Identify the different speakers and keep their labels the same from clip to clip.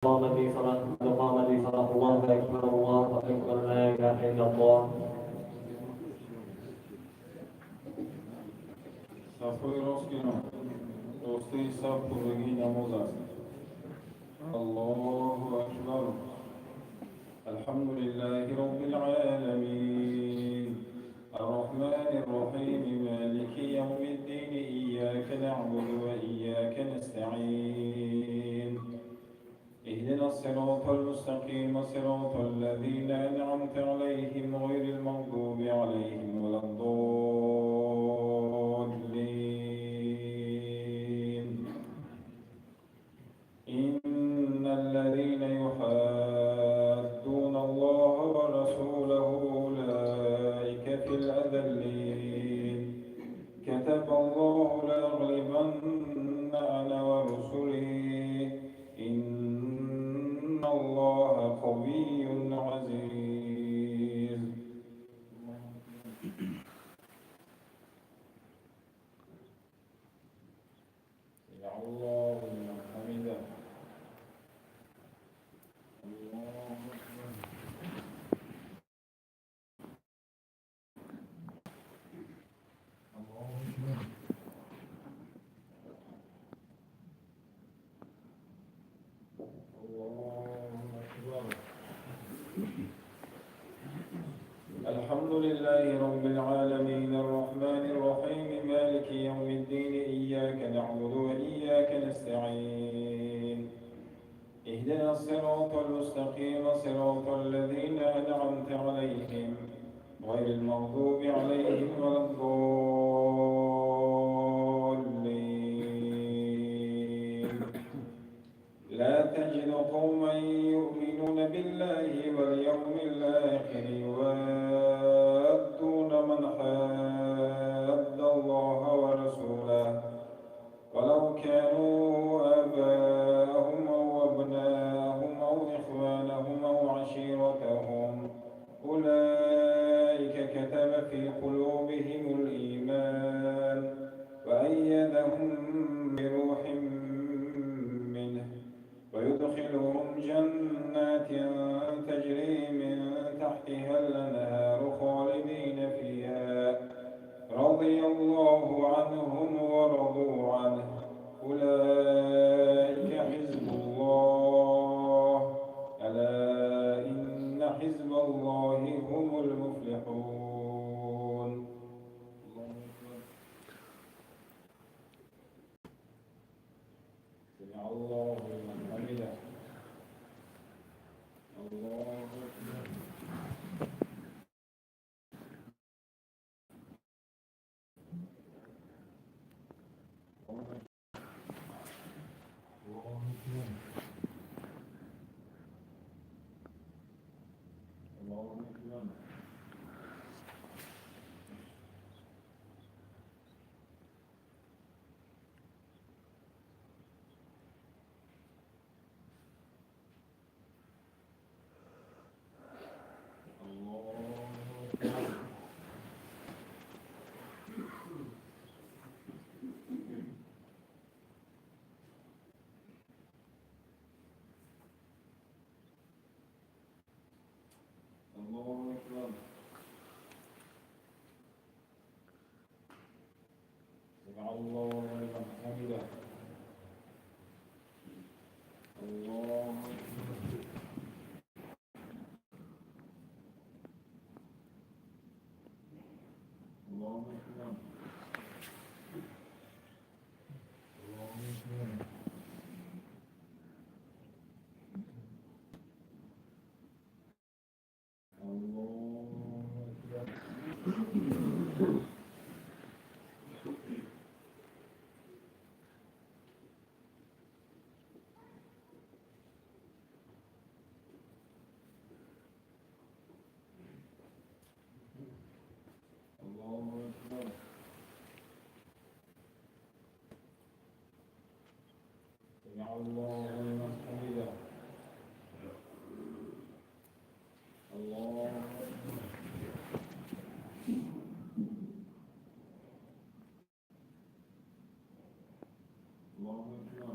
Speaker 1: قام لي صلاة الله أكبر لا إله إلا الله.
Speaker 2: Safı Roskino, dostu saf kurduğu namaz asın. Allahu Ekber. Elhamdülillahi Rabbil alemin. Errahmanirrahim. Maliki yevmiddin. İyyâke na'budu ve iyyâke nesta'in. اهدنا الصراط المستقيم صراط الذين أنعمت عليهم غير المغضوب عليهم ولا الضالين. إن الذين يحادون الله ورسوله أولئك في الأذلين. كتب الله لأغلبن أنا ورسلي إن الله قوي عزيز. يا الله لمن حمده. الله أكبر. الله أكبر. الحمد لله رب العالمين الرحمن الرحيم مالك يوم الدين إياك نعبد وإياك نستعين. اهدنا الصراط المستقيم صراط الذين أنعمت عليهم غير المغضوب عليهم ولا الضالين. لا تجد قوما يؤمنون بالله واليوم الآخر يوادون من حاد الله ورسوله ولو كانوا آباءهم أو أبناءهم أو إخوانهم أو عشيرتهم أولئك كتب في قلوبهم الإيمان وأيدهم بروح منه ويدخلهم جنات تجري من تحتها الأنهار خالدين فيها رضي الله عنهم ورضوا عنه أولئك حزب الله ألا إن حزب الله هم المفلحون. سمع الله لمن حمده. الله أكبر. الله أكبر. سمع الله لمن حمده. الله أكبر. الله أكبر. الله أكبر. سمع الله لمن حمده. الله أكبر. الله أكبر.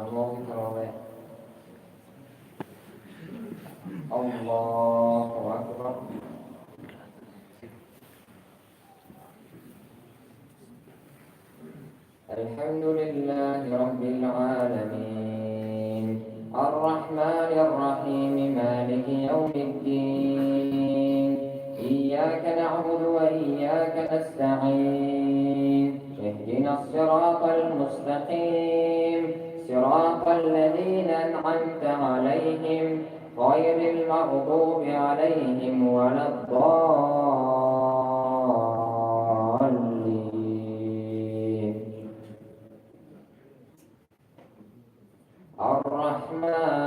Speaker 3: الله أكبر. الله أكبر. الحمد لله رب العالمين الرحمن الرحيم مالك يوم الدين إياك نعبد وإياك نستعين اهدنا الصراط المستقيم صراط الذين أنعمت عليهم غير المغضوب عليهم ولا الضالين.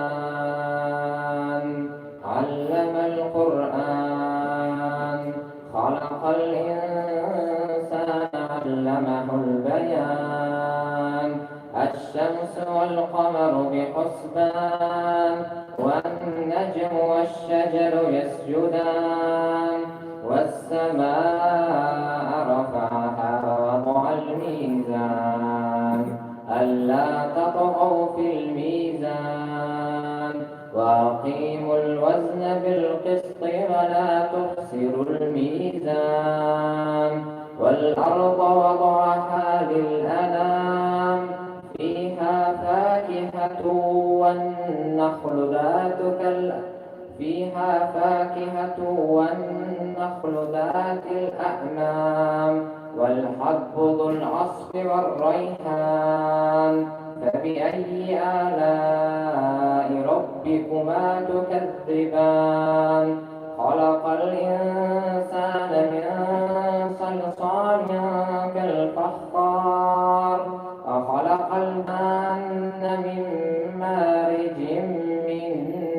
Speaker 3: الرحمن علم القرآن خلق الإنسان علمه البيان الشمس والقمر بحسبان والنجم والشجر يسجدان والسماء رفعها ووضع الميزان ألا تطغوا في الميزان وأقيموا الوزن بالقسط ولا تخسروا الميزان والأرض وضعها للأنام فيها فاكهة والنخل ذات الأكمام والحب ذو العصف والريحان فبأي آلاء ربكما تكذبان خلق الإنسان من صلصال كالفخار وخلق الجن من مارج من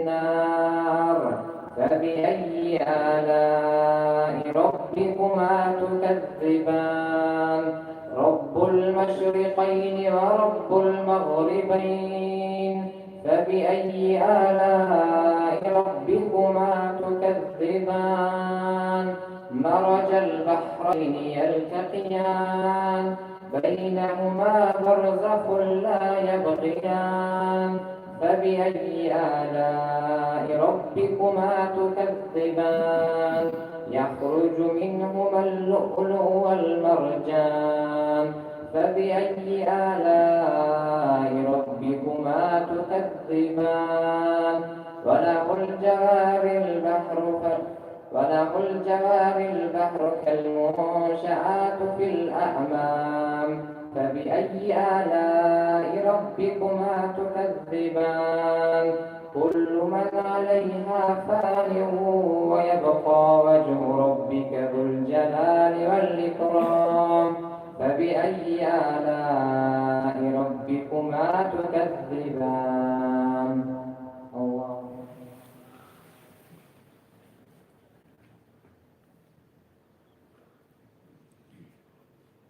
Speaker 3: نار فبأي آلاء ربكما تكذبان رب المشرقين ورب المغربين فبأي آلاء ربكما تكذبان مرج البحرين يلتقيان بينهما برزخ لا يبغيان فبأي آلاء ربكما تكذبان يخرج منهما اللؤلؤ والمرجان فبأي آلاء ربكما تكذبان وله الجوار البحر كالمنشآت في الأعمام فبأي آلاء ربكما تكذبان كل من عليها فان ويبقى وجه ربك ذو الجلال والإكرام فبأي آلاء ربكما تكذبان. الله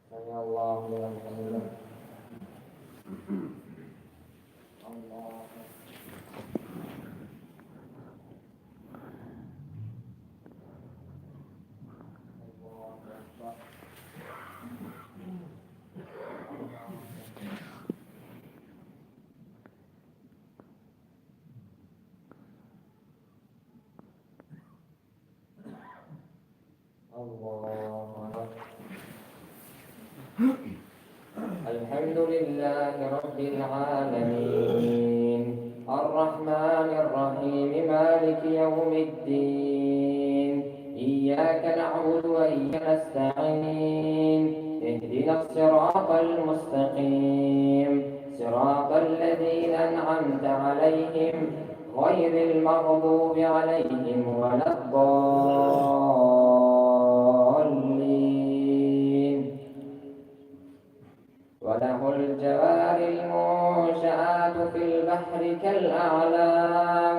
Speaker 3: سمع الله لمن حمده. الله الحمد لله رب العالمين الرحمن الرحيم مالك يوم الدين إياك نعبد وإياك نستعين اهدنا الصراط المستقيم صراط الذين أنعمت عليهم غير المغضوب عليهم ولا الضالين. وله الجوار المنشآت في البحر كالأعلام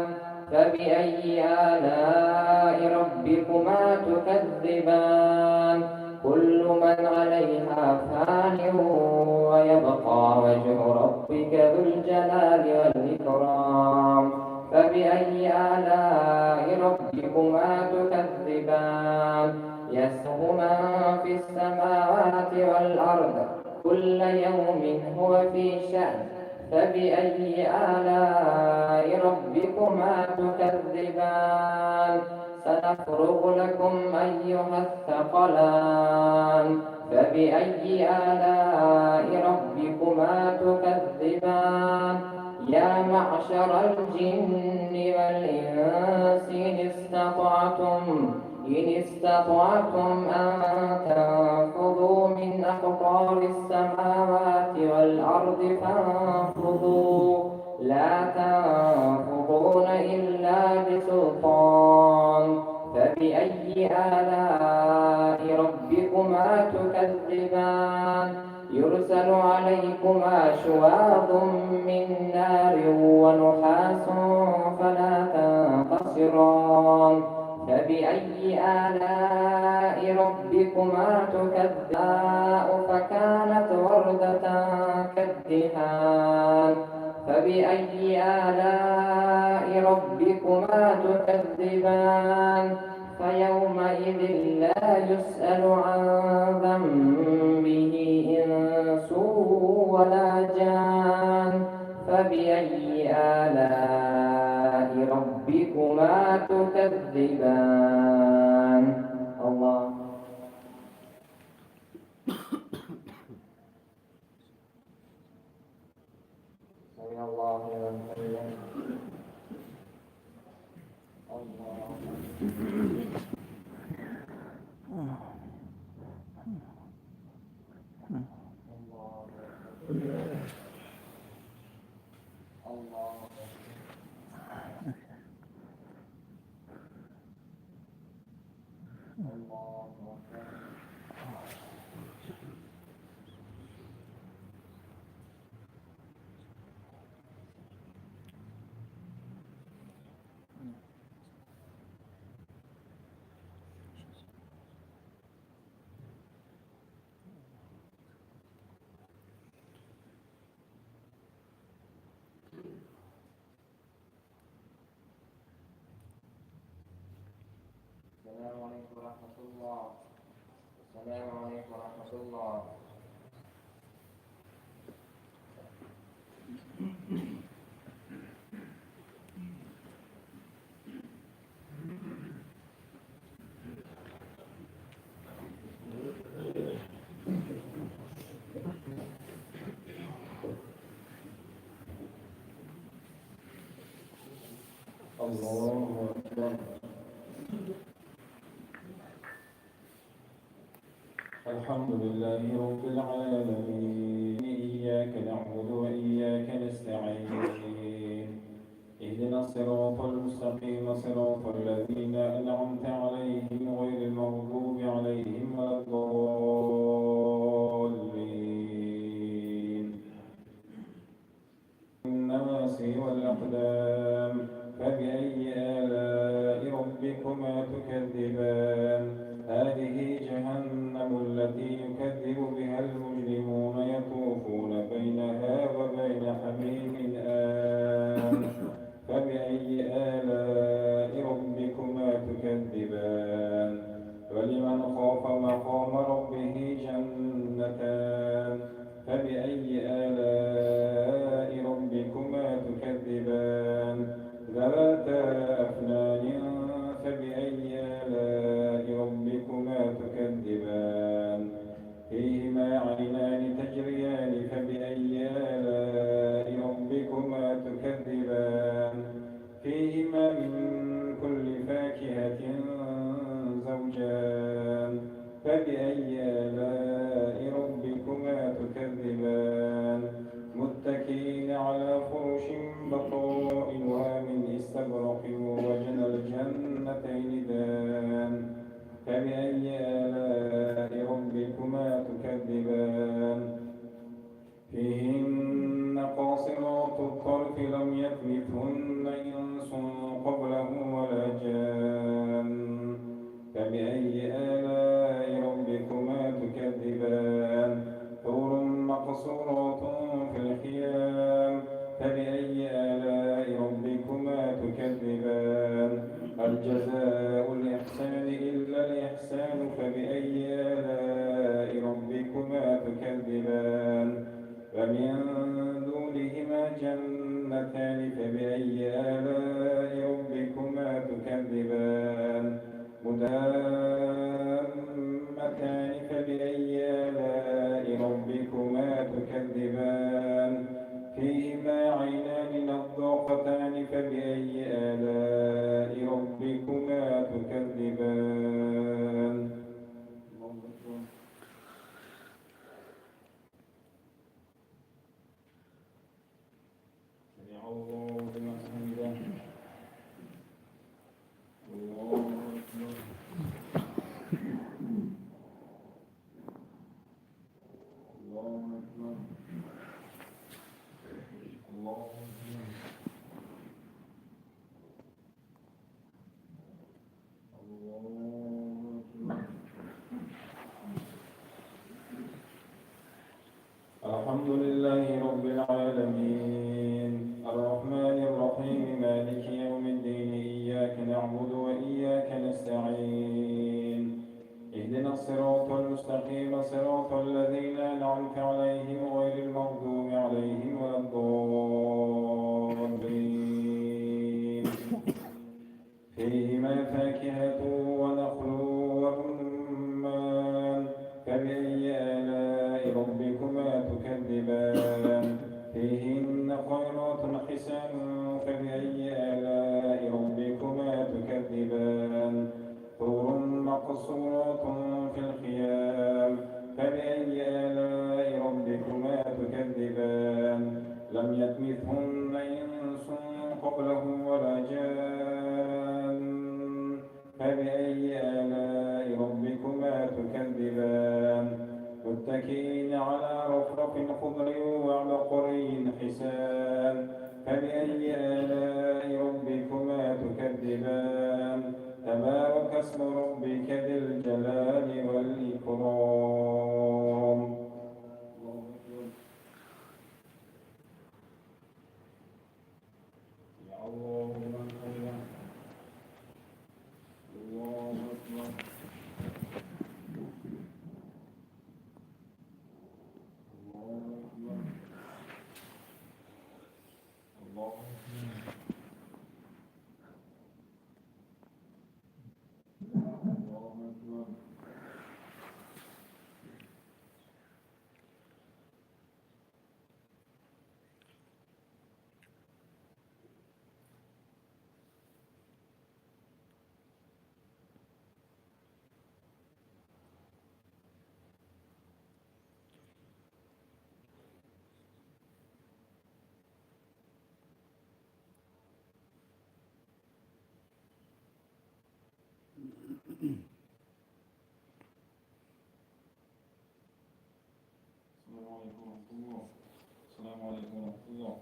Speaker 3: فبأي آلاء ربكما تكذبان كل من عليها فان ويبقى وجه ربك ذو الجلال والإكرام فبأي آلاء ربكما تكذبان يسبح من في السماوات والأرض كل يوم هو في شأن فبأي آلاء ربكما تكذبان سنفرغ لكم أيها الثقلان فبأي آلاء ربكما تكذبان يا معشر الجن والإنس إن استطعتم أن تنفذوا من أقطار السماوات والأرض فانفذوا لا تنفذون إلا بسلطان فبأي آلاء ربكما تكذبان يرسل عليكما شواظ من نار ونحاس فلا تنتصران فبأي آلاء ربكما تكذبان فكانت وردة كالدهان فبأي آلاء ربكما تكذبان فيومئذ لا يسأل عن ذنبه إنس ولا جان فبأي آلاء ربكما تكذبان الله سمع الله لمن حمده الله السلام عليكم ورحمة الله. السلام عليكم ورحمة الله.
Speaker 2: الله أكبر. الحمد لله رب العالمين إياك نعبد وإياك نستعين اهدنا الصراط المستقيم صراط الذين أنعمت عليهم غير المغضوب عليهم ولا الضالين النواسي والأقدام فبأي آلاء ربكما تكذبان هذه جهنم التي يكذب بها المجرمون يطوفون بينها وبين حميم آن فبأي آلاء ربكما تكذبان ولمن خاف مقام ربه جنتان فبأي آلاء ربكما تكذبان ذواتا أفنان فبأي آلاء ربكما تكذبان فيهما عينان تجريان فبأي آلاء ربكما تكذبان فيهما من كل فاكهة زوجان فبأي آلاء ربكما تكذبان متكئين على فرش بطائنها من استبرق وجنى الجنتين دان فبأي آلاء ربكما تكذبان فيهن قاصرات الطرف لم يطمثهن إنس قبلهم ولا جان فبأي آلاء ربكما تكذبان حور مقصورات في الخيام فبأي آلاء ربكما تكذبان الجزاء الإحسان إلا الإحسان فبأي آلاء ربكما تكذبان ومن دونهما مدهامتان فبأي آلاء ربكما تكذبان مدهامتان فبأي آلاء ربكما تكذبان فيهما عينان نضاختان فبأي آلاء ربكما تكذبان سمع الله لمن حمده الله أكبر الله أكبر الله أكبر الحمد لله رب العالمين الرحمن الرحيم مالك يوم الدين إياك نعبد وإياك نستعين اهدنا الصراط المستقيم صراط الذين أنعمت عليهم غير المغضوب عليهم ولا الضالين فيهما فاكهة ونخل ورمان فبأي آلاء ربكما تكذبان فيهن خيرات حسان فبأي آلاء ربكما تكذبان حور مقصورات في الخيام فبأي آلاء ربكما تكذبان لم يطمثهن إنس قبلهم ولا جان فبأي آلاء ربكما تكذبان متكئين على رفرف خضر وعبقري حسان فبأي آلاء ربكما تكذبان تبارك اسم ربك ذي الجلال والإكرام الله من حمده الله أكبر الله أكبر الله أكبر السلام عليكم ورحمة الله.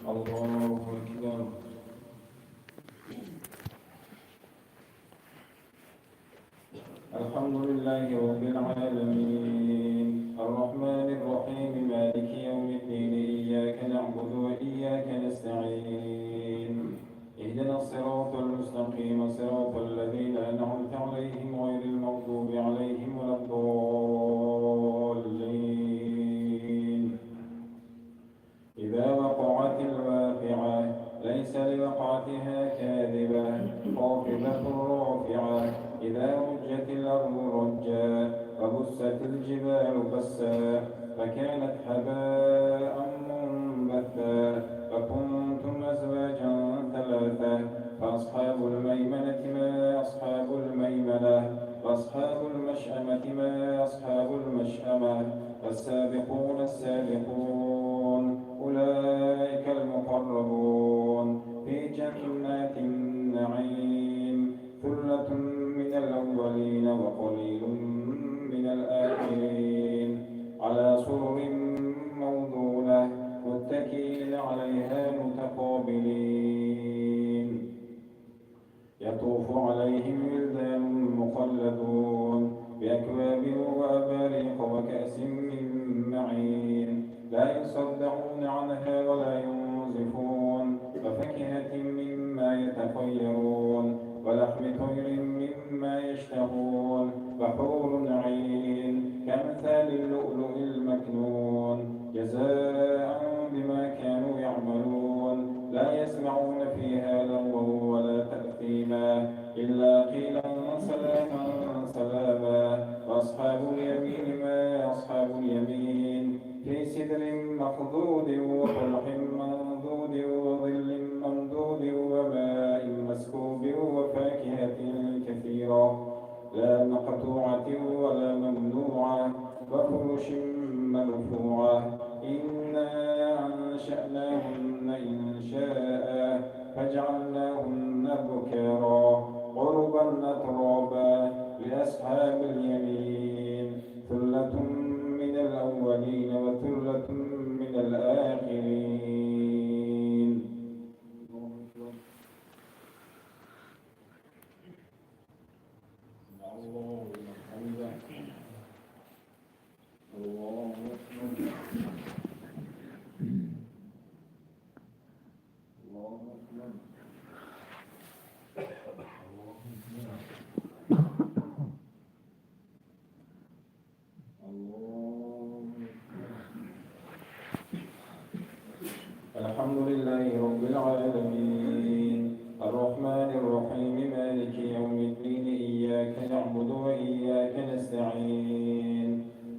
Speaker 2: الله أكبر. الحمد لله رب العالمين الرحمن الرحيم مالك يوم الدين إياك نعبد وإياك نستعين اهدنا الصراط المستقيم صراط الذين أنعمت عليهم غير المغضوب عليهم ولا الضالين إذا وقعت الواقعة ليس لوقعتها كاذبة خافضة رافعة إذا رجت الأرض رجا وبست الجبال بسا فكانت هباء منبثا فكنتم أزواجا ثلاثة فأصحاب الميمنة ما أصحاب الميمنة وأصحاب المشأمة ما أصحاب المشأمة والسابقون السابقون أولئك المقربون في جنات النعيم ثلة من الأولين وقليل من الآخرين على سرر موضونة متكئين عليها متقابلين يطوف عليهم ولدان مخلدون بأكواب وأباريق وكأس من معين لا يصدعون عنها ولا ينزفون وفاكهة مما يتخيرون ولحم طير مما مما يشتهون وحور عين كأمثال اللؤلؤ المكنون جزاء بما كانوا يعملون لا يسمعون فيها لغوا ولا تأثيما إلا قيلا سلاما سلاما وأصحاب اليمين ما أصحاب اليمين في سدر مخضود وطلح منضود وظل ممدود وماء مسكوب وفاكهة كثيرة لا مقطوعة ولا ممنوعة وفرش مرفوعة إنا أنشأناهن إنشاء فجعلناهن بكارا عربا أترابا لأصحاب اليمين ثلة من الأولين وثلة من الآخرين. الله حمدا الله أكبر الله أكبر الحمد لله رب العالمين الرحمن الرحيم مالك يوم الدين إياك نعبد وإياك نستعين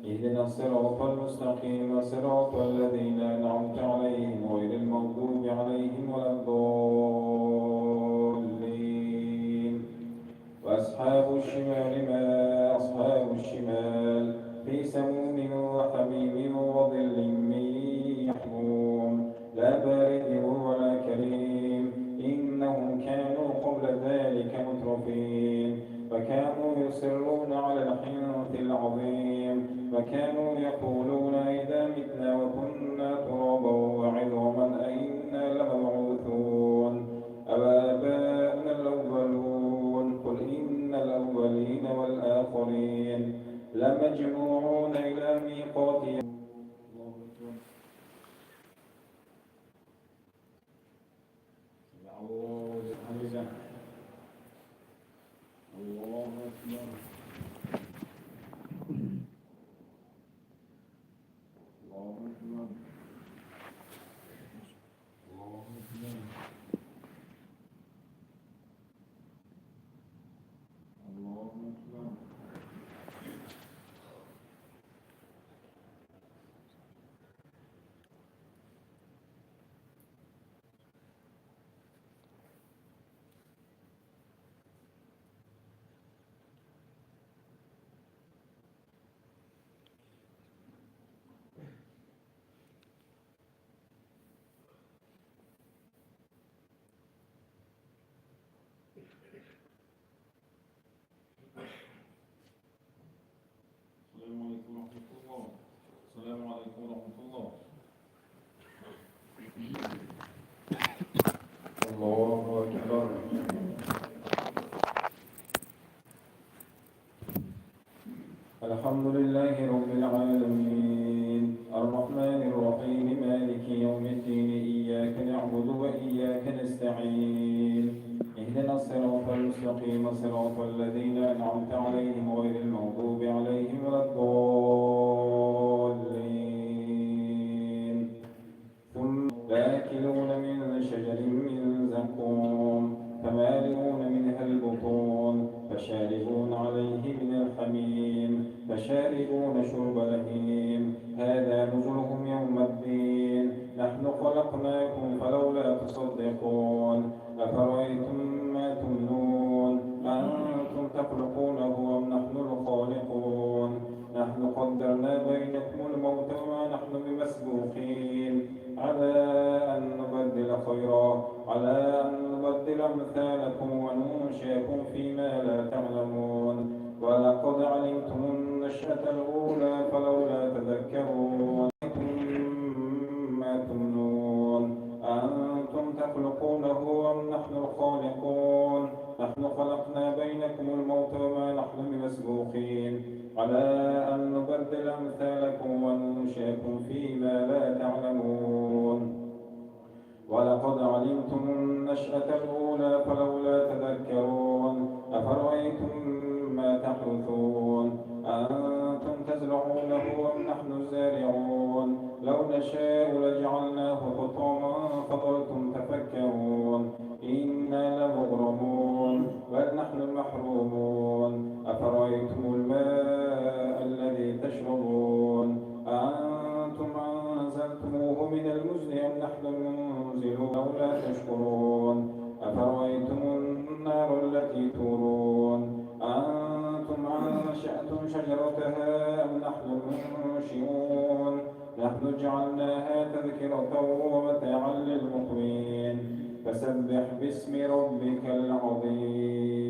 Speaker 2: اهدنا الصراط المستقيم صراط الذين أنعمت عليهم غير المغضوب عليهم ولا الضالين وأصحاب الشمال ما أصحاب الشمال في سموم وحميم وظل من يحموم لا بارد ولا كريم إنهم كانوا قبل ذلك مترفين فكانوا يصرون على الحنث العظيم وكانوا يقولون إذا متنا وكنا ترابا وعظاما أئنا لمبعوثون أوآباؤنا الأولون قل إن الأولين والآخرين لمجموعون إلى ميقات يوم الله حمدا الله أكبر الله أكبر الله أكبر الله أكبر السلام عليكم ورحمة الله. الله أكبر. الحمد لله رب العالمين الرحمن الرحيم مالك يوم الدين إياك نعبد وإياك نستعين اهدنا الصراط المستقيم صراط الذين أنعمت عليهم غير المغضوب عليهم ولا الضالين ثم لآكلون من شجر من زقوم فمالئون منها البطون فشاربون عليه من الحميم فشاربون شرب الهيم هذا نزلهم يوم الدين نحن خلقناكم فلولا تصدقون أفرأيتم ما تمنون أنتم تخلقونه أم نحن الخالقون نحن قدرنا بينكم الموت وما نحن بمسبوقين على أن نبدل خيرا على أن نبدل أمثالكم وننشئكم فيما لا تعلمون ولقد علمتم النشأة الأولى فلولا تذكرون ما تمنون أنتم تخلقونه أم نحن الخالقون نحن خلقنا بينكم الموت وما نحن بمسبوقين على أن نبدل أمثالكم وننشئكم فيما لا تعلمون ولقد علمتم النشأة الأولى فلولا تذكرون أفرأيتم ما تحرثون أأنتم تزرعونه أم نحن الزارعون لو نشاء لجعلناه حطاما فظلتم تفكرون إنا لمغرمون بل نحن المحرومون أفرأيتم الماء الذي تشربون أأنتم أنزلتموه من المزن أم نحن المنزلون لولا تشكرون أفرأيتم النار التي تورون أأنتم أنشأتم شجرتها أم نحن المنشئون نحن جعلناها تذكرة ومتاعا للمقوين فسبح باسم ربك العظيم.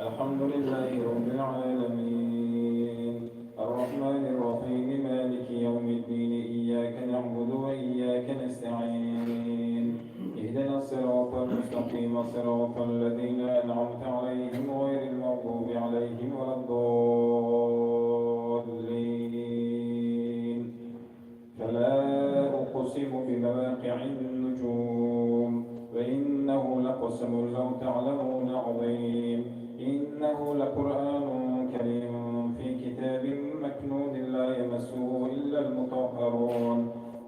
Speaker 2: الحمد لله رب العالمين الرحمن الرحيم مالك يوم الدين إياك نعبد وإياك نستعين اهدنا الصراط المستقيم صراط الذين أنعمت عليهم غير المغضوب عليهم ولا الضالين. فلا أقسم بمواقع النجوم وإنه لقسم لو تعلمون عظيم إنه لقرآن كريم في كتاب مكنون لا يمسه إلا المطهرون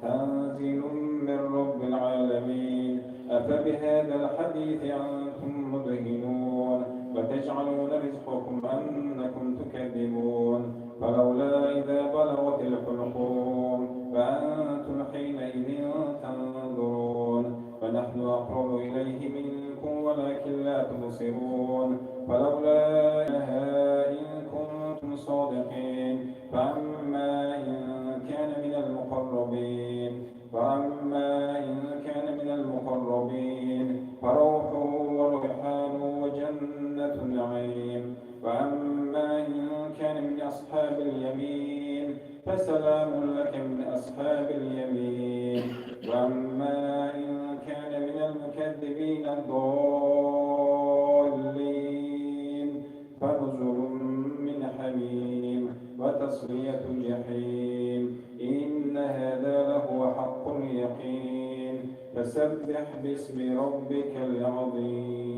Speaker 2: تنزيل من رب العالمين. أفبهذا الحديث أنتم مدهنون وتجعلون رزقكم أنكم تكذبون فلولا إذا بلغت الحلقوم فأنتم حينئذ تنظرون ونحن أقرب إليه منكم ولكن لا تبصرون فلولا إن كنتم صادقين فأما إن كان من المقربين فروح وريحان وجنة نعيم وأما إن كان من أصحاب اليمين فسلام لك من أصحاب اليمين وأما إن كان من المكذبين الضالين فنزل من حميم وتصلية جحيم إن هذا لهو حق اليقين فسبح باسم ربك العظيم.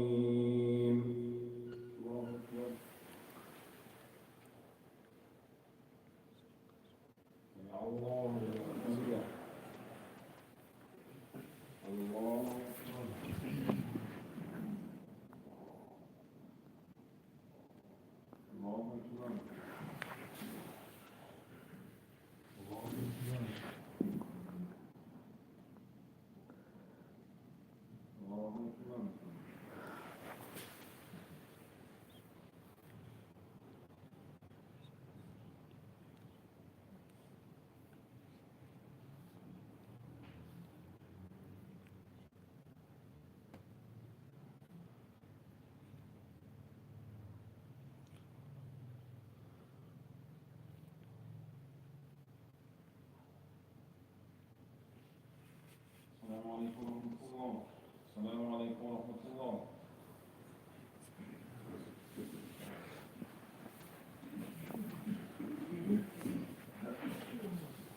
Speaker 2: السلام عليكم ورحمة الله.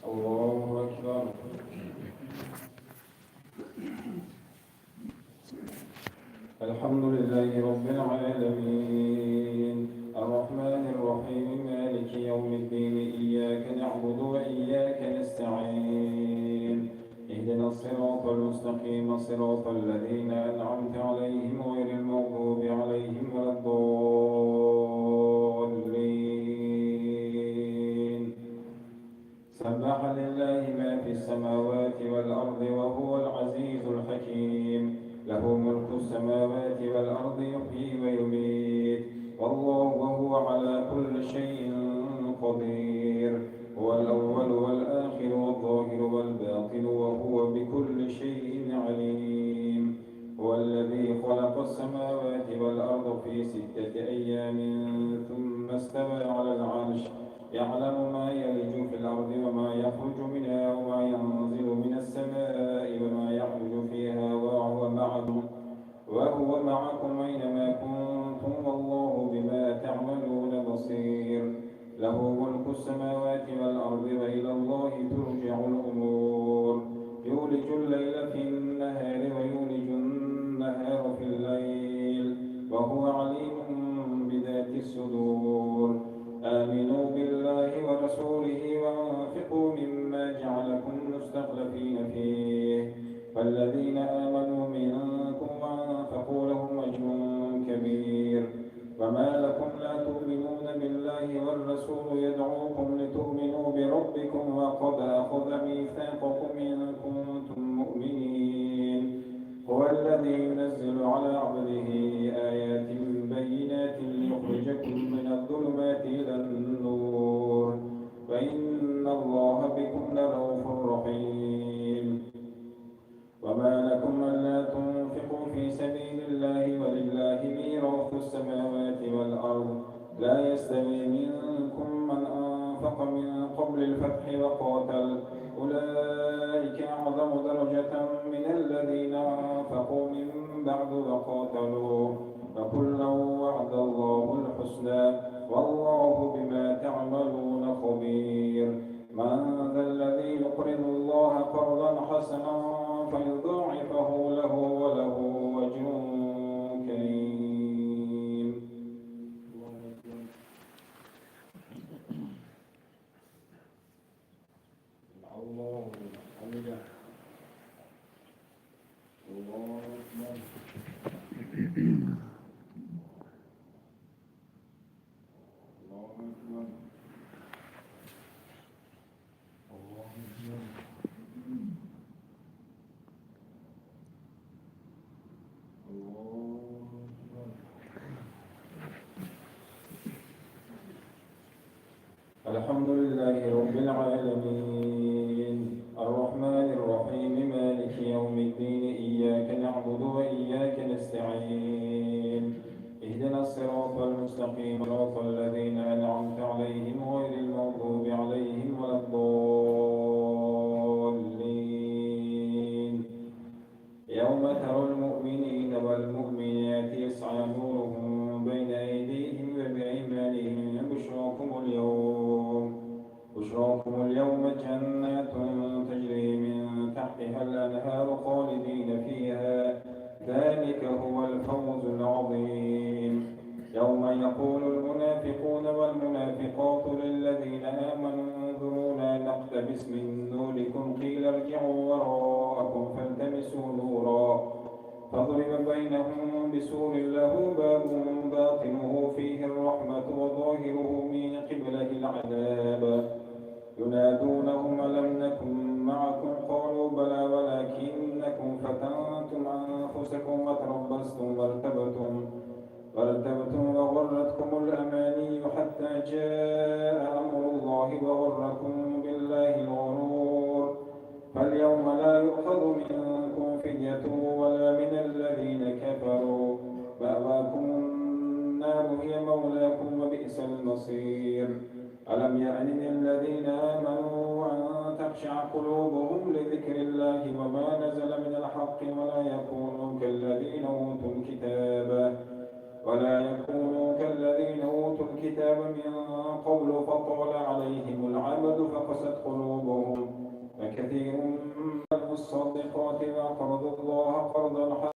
Speaker 2: الله أكبر. الحمد لله رب العالمين الرحمن الرحيم مالك يوم الدين إياك نعبد وإياك نستعين اهدنا الصراط المستقيم صراط الذين أنعمت عليهم غير المغضوب عليهم ولا الضالين. سبح لله ما في السماوات والأرض وهو العزيز الحكيم له ملك السماوات والأرض يحيي ويميت وهو على كل شيء قدير هو الأول والآخر والظاهر والباطن وهو بكل شيء عليم هو الذي خلق السماوات 6 أيام ثم استوى على العرش يعلم ما يلج في الأرض وما يخرج منها وما ينزل من السماء وما يعرج فيها وهو معكم أينما كنتم والله بما تعملون بصير له ملك السماوات والأرض وإلى الله ترجع الأمور يولج الليل في النهار ويولج النهار في الليل وهو عليم بذات الصدور آمنوا بالله ورسوله وأنفقوا مما جعلكم مستخلفين فيه فالذين آمنوا منكم وأنفقوا لهم أجر كبير وما لكم لا تؤمنون بالله والرسول يدعوكم لتؤمنوا بربكم وقد أخذ ميثاقكم إن كنتم مؤمنين هو الذي ينزل على عبده آيات بينات ليخرجكم من الظلمات إلى النور وإن الله بكم لرؤوف رحيم وما لكم ألا تنفقوا في سبيل الله ولله ميراث السماوات والأرض لا يستوي منكم من أنفق من قبل الفتح وقاتل أولئك أعظم درجة من الذين أنفقوا من بعد وقاتلوا فكلا وعد الله الحسنى والله بما تعملون خبير من ذا الذي يقرض الله قرضا حسنا فيضاعفه له وله أجر كريم الله حمده الله أكبر الحمد لله رب العالمين الرحمن الرحيم مالك يوم الدين إياك نعبد وإياك نستعين اهدنا الصراط المستقيم صراط الذين أنعمت عليهم غير المغضوب عليهم ولا الضالين يوم ترى المؤمنين والمؤمنات يسعى نورهم بين أيديهم وبأيمانهم بشراكم اليوم جنات تجري من تحتها الأنهار خالدين فيها ذلك هو الفوز العظيم يوم يقول المنافقون والمنافقات للذين آمنوا انظرونا نقتبس من نوركم قيل ارجعوا وراءكم فالتمسوا نورا فضرب بينهم بسور له باب باطنه فيه الرحمة وظاهره من قبله العذاب ينادونهم ألم نكن معكم قالوا بلى ولكنكم فتنتم أنفسكم وتربصتم وارتبتم وغرتكم الأماني حتى جاء أمر الله وغركم بالله الغرور فاليوم لا يؤخذ منكم فدية ولا من الذين كفروا مأواكم النار هي مولاكم وبئس المصير ألم يأن للذين آمنوا أن تخشع قلوبهم لذكر الله وما نزل من الحق ولا يكونوا كالذين أوتوا الكتاب من قبل فطال عليهم العمد فقست قلوبهم وكثير من الصادقات وأقرضوا الله قرضا حسنا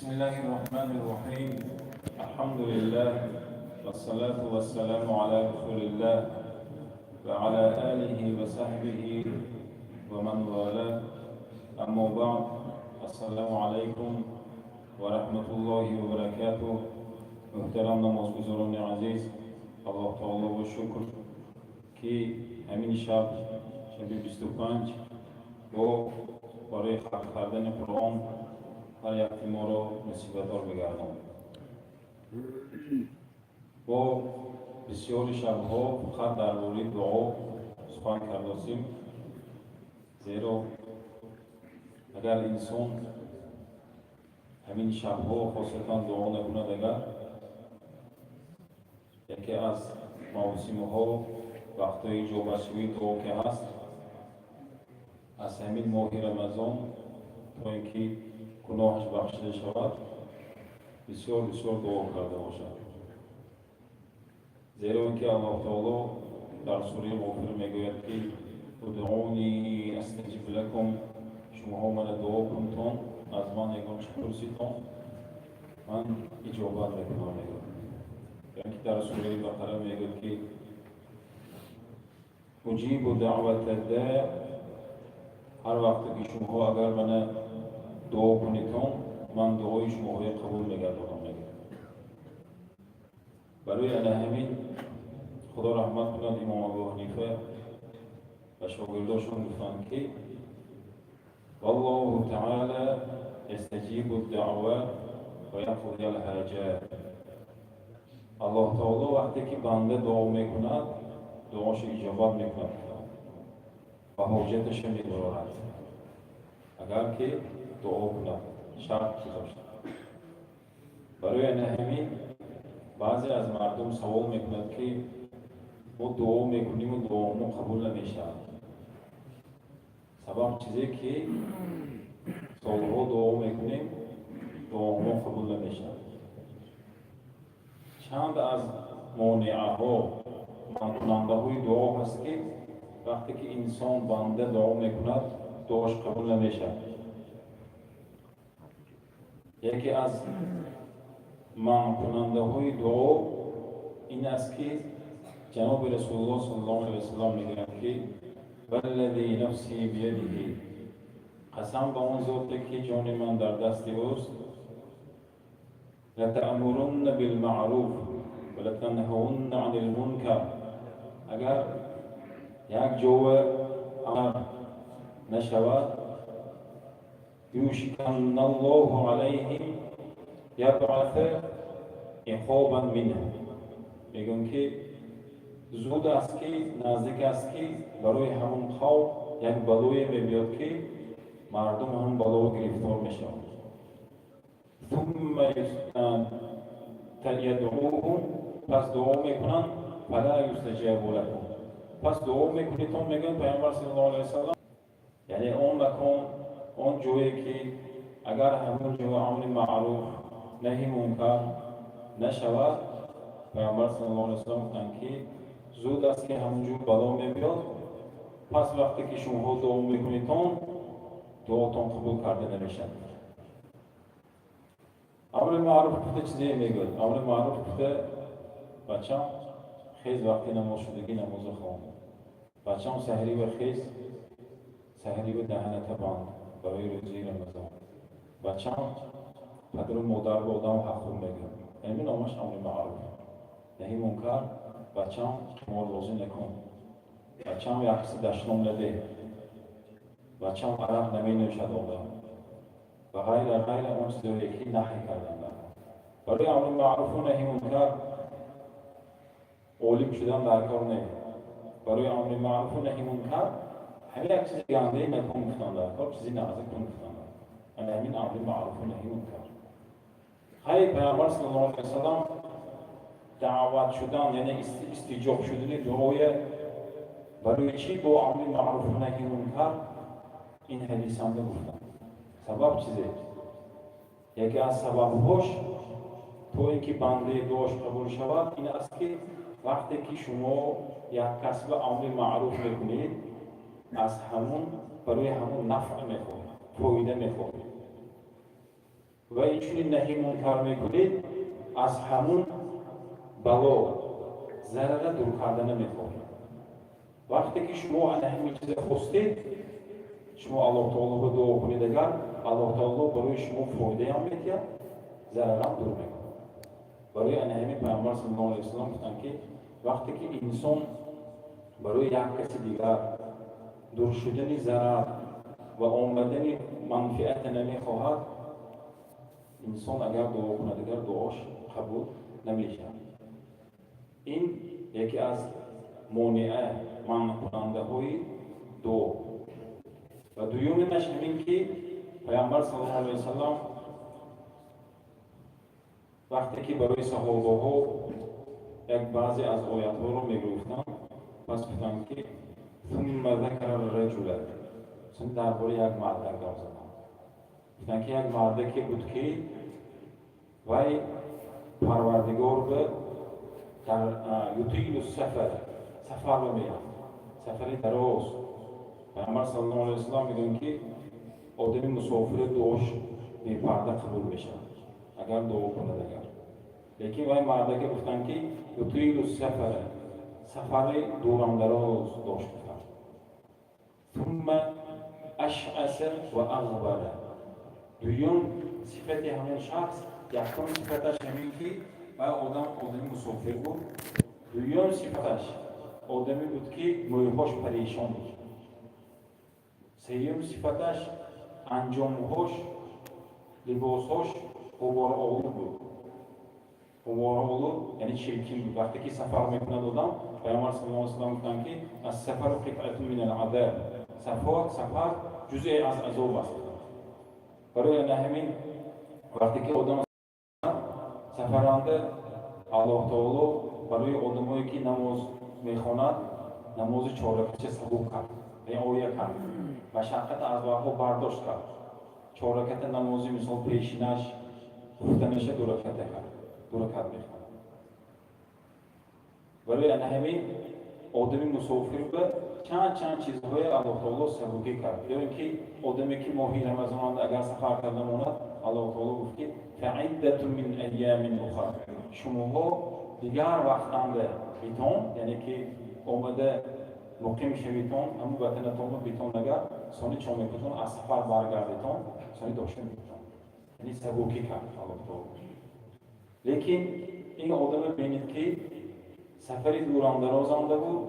Speaker 2: بسم الله الرحمن الرحيم. الحمد لله والصلاة والسلام على رسول الله وعلى آله وصحبه ومن والاه. أما بعد، السلام عليكم ورحمة الله وبركاته. محترم نمازگزاران عزیز، الله تعالی و شکر که همین شب 25 با برای خلق کردن قرآن هر یک ما را نصیب‌دار بگردان. با بسیار شبها فقط درباره دعا سخن کردیم، زیرا اگر انسان همین شبها خاصتا دعا نکند، اگر یکی از موسم‌ها وقتهای اجابت‌شوی دعا که هست، از همین ماه رمضان تا اینکه گناهش بخشیده شود بسیار بسیار دعا کرده باشد. زیرا اینکه الله تعالی در سوره غافر میگوید که ادعونی استجب لکم، شما من دعا کنتان، از من یگان چه پرسیدان من اجابت میکنم. یعنی که در سوره بقره میگوید که اجیب دعوت الداع، هر وقت که شما اگر من دعا کنیدان من دعای شما را قبول میگردانم. برای همین خدا رحمت کند امام ابو حنیفه و شاگرداشون گفتند که والله تعالی استجیب الدعوه و یقضی الحاجات. الله تعالی وقتی که بنده دعا میکند دعاش اجابت میکند و حاجتش میگذارد، اگر که دعا کند شرط گذاشته. برای همین بعضی از مردم سوال میکنند که ما دعا میکنیم و دعامون قبول نمیشه. سبب چیزی که سالها دعا میکنیم دعامون قبول نمیشه. چند از مانعه ها منع های دعا هست که وقتی که انسان بنده دعا میکند دعاش قبول نمیشه. یکی از منع کننده های دعا این است که جناب رسول الله صلی الله علیه و سلم میگویند که والذی نفسی بیده، قسم به آن ذاتی که جان من در دست اوست، لتأمرن بالمعروف ولتنهون عن المنکر. اگر یک جو امر نشود یوشکن الله علیهم یبعث عقابا منه. میگن که زود است که نزدیک است که برای همون قوم یک بلایی میبیاد که مردم هم بالا گرفتار میشن. ثم یدعوهم، پس دعا میکنن، فلا یستجاب لهم، پس دعا میکنید تا میگن پیامبر صلی الله علیه و سلم، یعنی اون مکان، اون جایی که اگر همون جای امر معروف نهی منکر نشود، پیامبر صلی الله علیه و سلم گفتن که زود است که همونجور بلا میبیاد، پس وقتی که شما دعا میکنید دعاتون قبول کرده نمیشن. امر معروف گفته چیزی میگه، امر معروف گفته بچه‌م خیز وقتی نماز شدگی نماز خوان، بچه‌م سحری و خیز سحری و دهنت بند برای روزی رمضان، بچه‌م پدر و مادر به آدم حقوق میگه، این نامش امر معروف. نهی منکر، بچه‌م قمار بازی نکن، بچه‌م یخ دشنام نده، بچه‌م عرق نمی نوشد آدم و غیر اون چیزایی که نهی کردن. برای امر معروف و نهی منکر عالم شدن در کار نیست. برای امر معروف و نهی منکر همین یک چیز گنده نکن گفتن در کار، چیزی نازک کن گفتن در کار، همین امر معروف و نهی منکر. خیلی پیامبر صلی الله علیه و سلم دعوت شدن یعنی استجاب شدن دعای برای چی با امر معروف و نهی منکر این حدیث هم گفتن. سبب چیزه؟ یکی از سبب‌هاش تو اینکه بنده دعاش قبول شود این است که وقتی که شما یک کسب امر معروف میکنید از همون برای همون نفع میخواهید، فایده میخواهید و اینچنین نهی منکر میکنید از همون بلا ضرر دور کردن میخواهید. وقتی که شما از همین چیز خواستید شما الله تعالی رو دعا کنید، اگر الله تعالی برای شما فایده هم میدهد ضرر هم دور میکنه. برای همین پیامبر صلی الله علیه و سلم گفتن که وقتی که انسان برای یک کسی دیگر دور شدن ضرر و آمدن منفعت نمیخواهد، انسان اگر دعا کند اگر دعاش قبول نمیشه. این یکی از مانع منع کننده های دعا. و دومیش همین که پیامبر صلی الله علیه و سلم وقتی که برای صحابه ها یک بعضی از آیات ها رو میگفتن، پس گفتن که ثم ذکر الرجل، چون درباره یک مرد گفت زدن، گفتن که یک مرد که بود که وی پروردگار به در یطیل السفر سفر رو میرفت، سفری دراز. پیامبر صلی الله علیه و سلم میگن که آدمی مسافر دعاش بی پرده قبول میشه اگر دعا کنه اگر. لیکن وی مرده که گفتن که یطیل السفر سفر دوران دراز داشت کرد. ثم اشعث و اغبر، دویم صفت همون شخص یکم صفتش همین که و آدمی مسافر بود، دویم صفتش آدمی بود که مویهاش پریشان بود، سوم صفتش انجامهاش لباسهاش غبار آلود بود. غبار آلود یعنی چرکین بود. وقتی که سفر میکند آدم پیامبر صلی الله علیه و سلم گفتن که از سفر قطعه من العذاب، سفر جزئی از عذاب است. برای همین وقتی که آدم سفرنده الله تعالی برای آدمایی که نماز میخواند نماز 4 رکعت سبک کرد، رعایت کرد، مشقت از وقت برداشت کرد. 4 رکعت نمازی مثال پیشینش خفته میشه 2 رکعت کرد، 2 رکعت میخواند. برای همین آدمی مسافر به چند چیزهای الله تعالی سبکی کرد. یا اینکه آدمی که ماهی رمضان اگر سفر کرده ماند الله تعالی گفت که فعدة من ایام اخر، شما دیگر وقتنده بیتون، یعنی که آمده مقیم شویتون همون وطنتون رو بیتون نگر سانی چون میکنتون از سفر برگردیتون سانی داشته میکنتون، یعنی سبکی کرد الله تعالی. لیکن این آدم بینید که سفری دوران دراز آمده بود،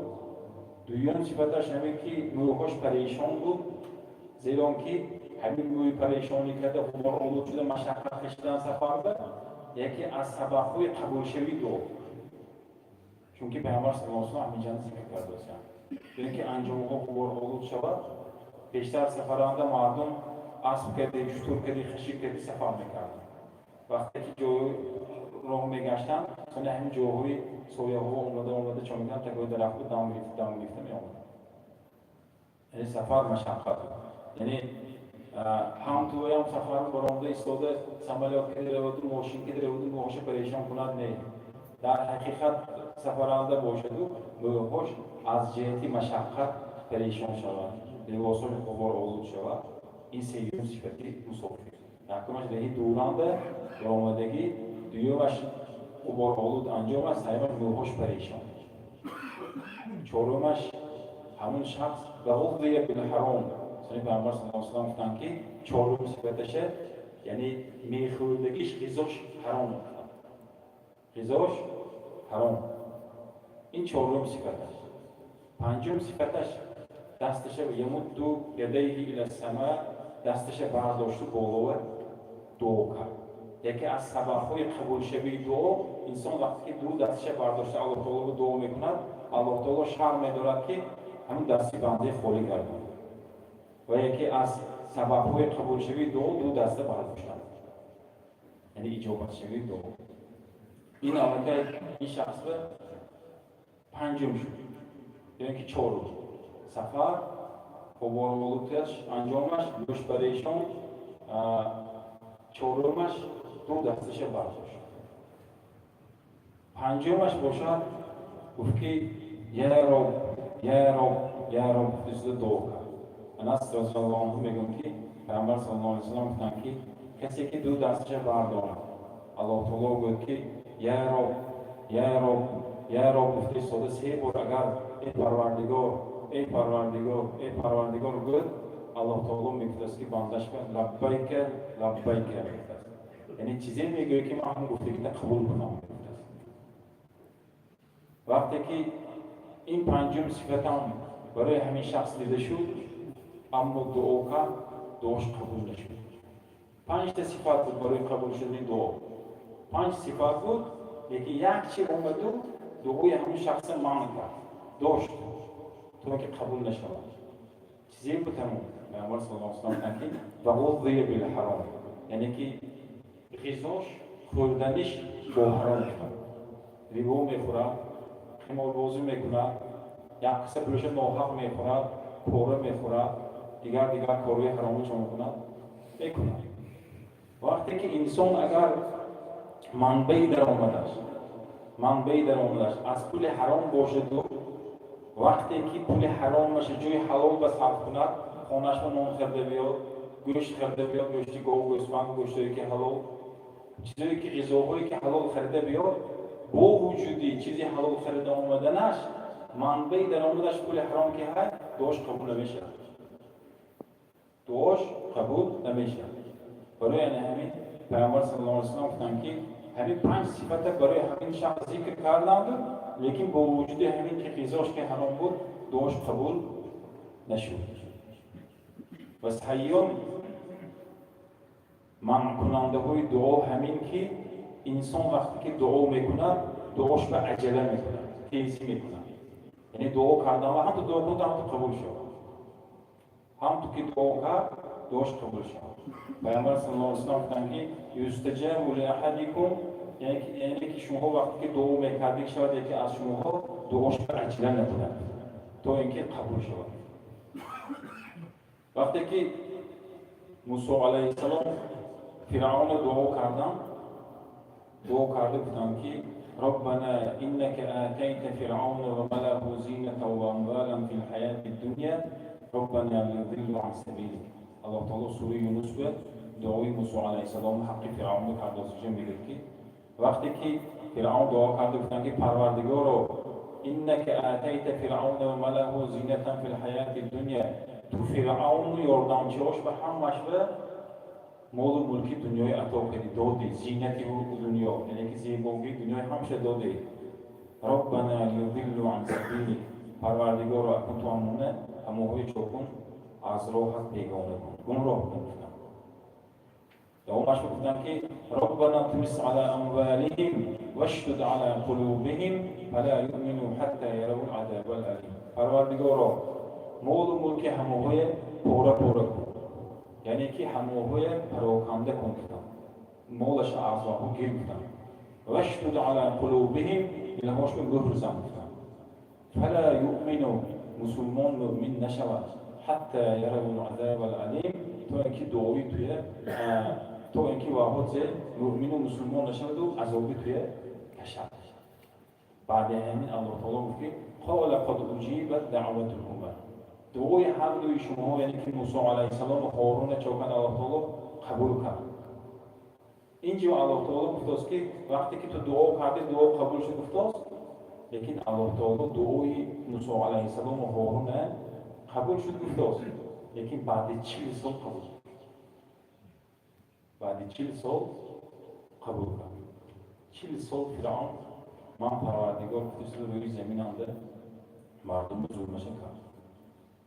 Speaker 2: دویم صفتش همین که مویهاش پریشان بود، زیرا که همین موی پریشانی کرده غبار آلود شده مشقت کشیدن سفر به یکی از سبب‌های قبول شوی دعا. چون که پیامبر صلی الله علیه و سلم همین ذکر کرده است، یعنی که انجام غبار آلود شود، بیشتر سفرنده مردم اسب کردی شتور کردی خشک کردی سفر میکرد وقتی که جوی راه میگشتن سن همین جوهی سویه ها اومده چون میگن تکوی درخت بود دام گرفته میامد یعنی سفر مشقت یعنی هم توی هم سفر برآمده ایستاده سمالیات که داره بود ماشین که داره بود موهاش پریشان کنند نه در حقیقت سفرنده باشد و موهاش از جهتی مشقت پریشان شود لباسش غبار آلود شود این سیوم صفتی مسافر یکمش دهی دورانده برآمدگی دویمش غبار آلود انجام است سیومش موهاش پریشان چهارمش همون شخص غضی بالحرام سنی پیامبر صلی الله علیه و سلم گفتن که چهارم صفتشه یعنی میخوردگیش غذاش حرام غذاش حرام این چهارم صفتش پنجم صفتش دستش یمد دو یدیه الی السماء دستش برداشت بالا دعا کرد یکی از سبب‌های قبول شوی دعا انسان وقتی که دو دستش برداشته الله تعالی رو دعا میکند الله تعالی شرم می‌دارد که همون دستی بنده خالی گرداند و یکی از سبب‌های قبول شوی دعا دو دسته برداشتن یعنی اجابت شوی دعا این آمده این شخص به پنجم شد یعنی که چهارم سفر غبارآلودیش انجامش گوش پریشان چهارمش دو دستش برداشت پنجمش باشد گفت که یا رب فضل دعا کرد انس رضی الله عنه میگم که پیامبر صلی الله علیه و سلم گفتن که کسی که دو دستش بردارد الله تعالی گفت که یا رب گفته صد سه بار اگر ای پروردگار گفت الله تعالی میگفت که بندش به لبیک یعنی چیزی میگه که من هم گفته که قبول کنم وقتی که این پنجم صفت هم برای همین شخص دیده شد اما دعا کرد دعاش قبول نشد پنج تا صفت بود برای قبول شدن دعا پنج صفت بود یکی یک چی اومد دعای همین شخص منع کرد داشت تو که قبول نشد چیزی بود تمام پیامبر صلی الله علیه و سلم که غضی بالحرام یعنی که غذاش خوردنش با حرام کرد ریبا میخورد خمار بازی میکند یک قصه پلوش ناحق میخورد پاره میخورد دیگر کارهای حرامی چون میکند وقتی که انسان اگر منبعی در آمدش از پول حرام باشد وقتی که پول حرامش جوی حلال به صرف کند خانهش با نان خرده بیاد گوشت خرده بیاد گوشتی گاو گوسفند گوشتایی که حلال چیزایی که غذاهایی که حلال خرده بیاد با وجودی چیزی حلال خرده آمدنش منبعی در آمدش پول حرام که هست دعاش قبول نمیشه برای همین پیامبر صلی الله علیه و سلم گفتن که همین پنج صفت برای همین شخص ذکر کردند لیکن با وجود همین که غذاش که حرام بود دعاش قبول نشد و سیوم منع کننده های دعا همین که انسان وقتی که دعا میکند دعاش به عجله میکند تیزی میکند یعنی دعا کردن و هم تو دعا بود هم تو قبول شد هم تو که دعا کرد دعاش قبول شد پیامبر صلی الله علیه و سلم گفتن که یستجاب لاحدکم یعنی که شما وقتی که دعا میکردید شاید یکی از شما دعاش به عجله نکند تا اینکه قبول شود وقتی که موسی علیه السلام فرعون دعا کرده بودن که ربنا انك آتيت فرعون وملأه زينة واموالا في الحياة الدنيا ربنا ليضلوا عن سبيلك الله تعالی سوره یونس به دعای موسی علیه السلام حق فرعون رو پردازش میگه که وقتی که فرعون دعا کرده بودن که پروردگارا انك آتيت فرعون وملأه زينة في الحياة الدنيا تو فرعون و یاردمچیاش به همش به مال و ملکی دنیای عطا کردی دادی زینتی و دنیا یعنی که زیبایی دنیای همشه دادی ربنا لیضلوا عن سبیلک پروردگارا اکن تو هموهای چوکن از راحت بیگانه کن گمراه کن دومش گفتن که ربنا طمس على اموالهم واشدد على قلوبهم فلا يؤمنوا حتى يروا العذاب الالم پروردگارا مال و ملک هموهای پاره کن یعنی که هموهای پراکنده کنتن مولش اعضاها گیر کنن واشدد على قلوبهم الهاش به گهر زمتن فلا یؤمنوا مسلمان مؤمن نشود حتی یرون العذاب العلیم تو اینکه دعایی توی تو اینکه واحد مؤمن و مسلمان نشود و عذابی توی کشد بعد همین الله تعالی میگه قال قد اجیبت دعوتكما دعای هر دوی شما یعنی که موسی علیه السلام و هارون چوکان الله تعالی قبول کرد اینجا الله تعالی گفت که وقتی که تو دعا کردی دعا قبول شد گفت لیکن الله تعالی دعای موسی علیه السلام و هارون قبول شد گفت لیکن بعد 40 سال قبول شد بعد 40 سال قبول کرد 40 سال فرعون من پروردگار گفتش روی زمین آنده مردم ظلمش کرد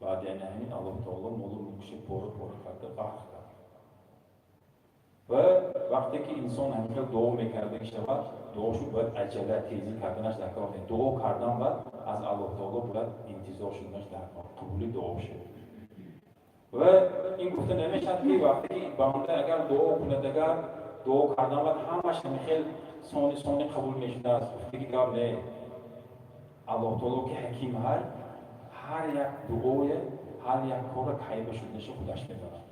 Speaker 2: بعد یعنی همین الله تعالی مولو ملکش پور کرده قهر کرد و وقتی که انسان همیشه دعا میکرده که شود دعاشو باید عجله تیزی کردنش در کار نیست دعا کردن باید از الله تعالی باید انتظار شدنش در کار قبولی دعا شد و این گفته نمیشد که وقتی که بنده اگر دعا کند اگر دعا کردن باید همش خیلی ثانی قبول میشده است گفته که گفت نه الله تعالی که حکیم هر یک دعای هر یک کار کایب شدنش خودش میداره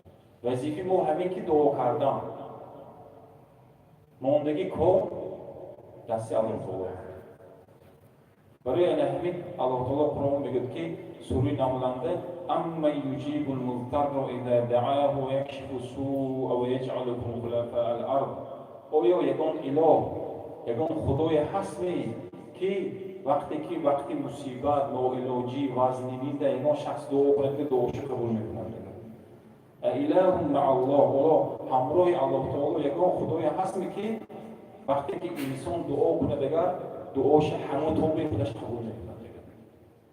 Speaker 2: وظیفه ما همین که دعا کردن موندگی کار دست الله تعالی برای همین الله تعالی قرآن میگه که سوره نمونده اما یجیب المضطر اذا دعاه و یکشف السوء و یجعلکم خلفاء الارض آیا یگان اله یگان خدای هستی که وقتی مصیبت ناعلاجی وزنی میده یگان شخص دعا کنه که دعاشو قبول میکنه اله مع الله همراه الله تعالی یگان خدای هستی که وقتی که انسان دعا کنه دیگر دعاش همون طوری خودش قبول میکنه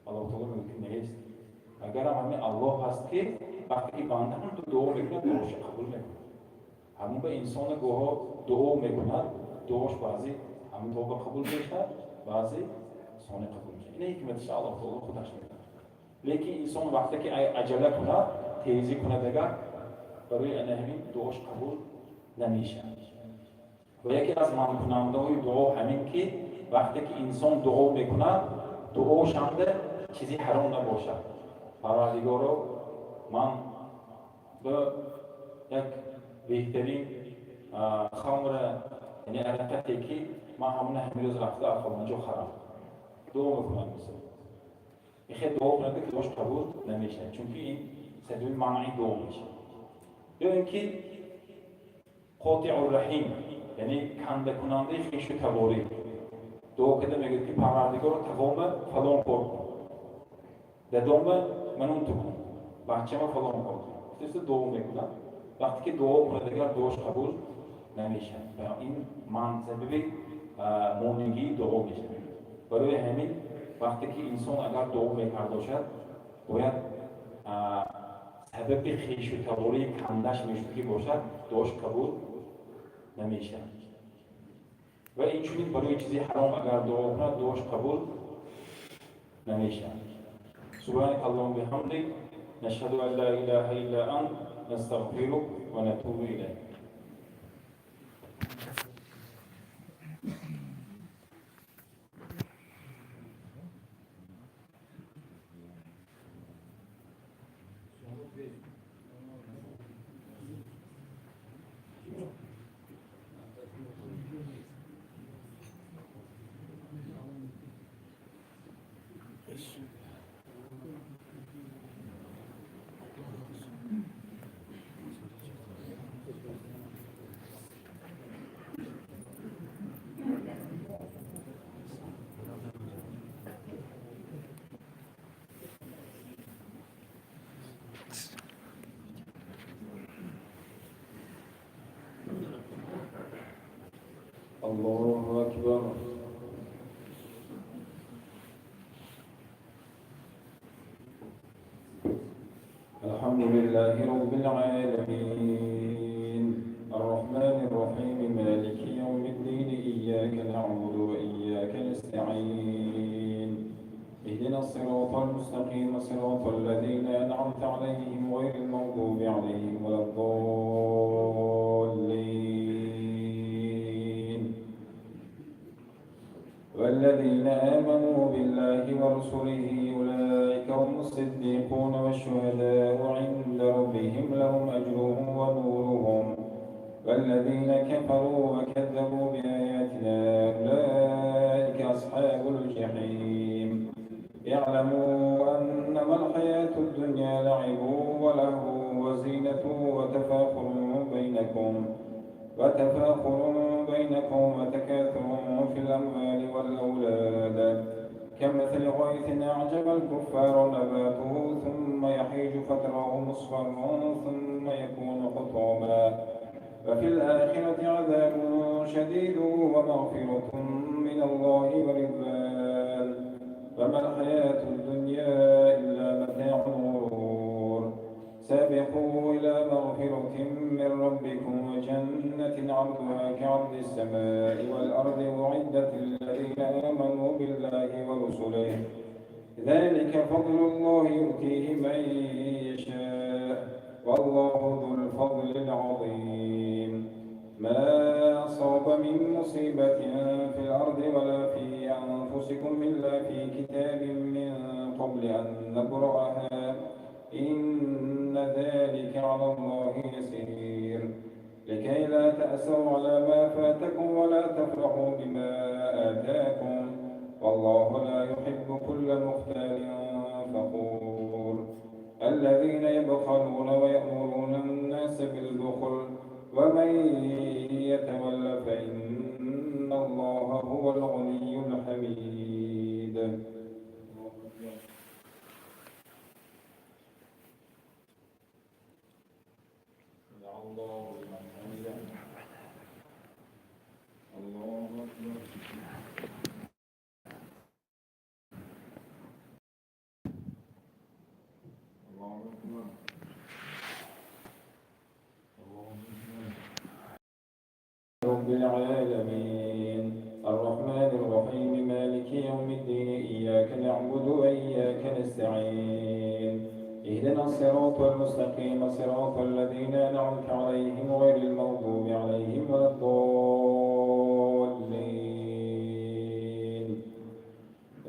Speaker 2: الله تعالی میگه نیست اگر همین الله هست که وقتی که بنده هم تو دعا میکنه دعاش قبول میکنه همون به انسان گوها دعا میکنه دعاش بعضی همین طور قبول میشه بعضی ثانی قبول میشه این حکمتش الله تعالی خودش میکنه لیکن انسان وقتی که عجله کنه تیزی کنه دیگر برای همین دعاش قبول نمیشه و یکی از معنی های دعا همین که وقتی که انسان دعا میکنه دعاش هم چیزی حرام نباشد پروردگارا من به یک بهترین خمر یعنی حرکتی که من همون روز رفته اونجا خرم دعا میکنم مثلا این خیلی دعا کنه که دعاش قبول نمیشه چون که این سبب معنی دعا میشه یا اینکه قاطع الرحیم یعنی کنده کننده خویش و تباری دعا کده میگه که پروردگار تقام فلان کار کن ددام من اون تو کن بچه ما فلان کار کن کسی دعا میکنه وقتی که دعا کنه دیگر دعاش قبول نمیشه این منطقه مونگی دعا میشه برای همین وقتی که انسان اگر دعا میکرده باشد باید سبب خویش و تباری کندش میشه که باشد دعاش قبول نمیشه و اینچنین برای چیزی حرام اگر دعا کنه دعاش قبول نمیشه سبحانك اللهم وبحمدك نشهد ان لا اله الا انت نستغفرك ونتوب اليك الله أكبر الحمد لله رب العالمين الرحمن الرحيم مالك يوم الدين إياك نعبد وإياك نستعين اهدنا الصراط المستقيم صراط الذين أنعمت عليهم غير المغضوب عليهم ولا الضالين. والذين آمنوا بالله ورسله أولئك هم الصديقون والشهداء عند ربهم لهم أجرهم ونورهم. والذين كفروا وكذبوا بآياتنا أولئك أصحاب الجحيم. اعلموا أنما الحياة الدنيا لعب ولهو وزينة وتفاخر بينكم وتكاثر في الأموال والأولاد كمثل غيث أعجب الكفار نباته ثم يحيج فتراه مصفرا ثم يكون حطاما وفي الآخرة عذاب شديد ومغفرة من الله ورضوان وما الحياة الدنيا إلا متاع الغرور. سابقوا إلى مغفرة من ربكم وجنة عرضها كعرض السماء والأرض أعدت للذين آمنوا بالله ورسله ذلك فضل الله يؤتيه من يشاء والله ذو الفضل العظيم. ما أصاب من مصيبة في الأرض ولا في أنفسكم إلا في كتاب من قبل أن نبرأها إن ذلك على الله يسير. لكي لا تأسوا على ما فاتكم ولا تفرحوا بما آتاكم والله لا يحب كل مختال فخور. الذين يبخلون ويأمرون الناس بالبخل ومن يتول فإن الله هو الغني الحميد. الله لمن حمده. الله أكبر. الله أكبر. رب العالمين الرحمن الرحيم مالك يوم الدين إياك نعبد وإياك نستعين اهدنا الصراط المستقيم صراط الذين أنعمت عليهم غير المغضوب عليهم ولا الضالين.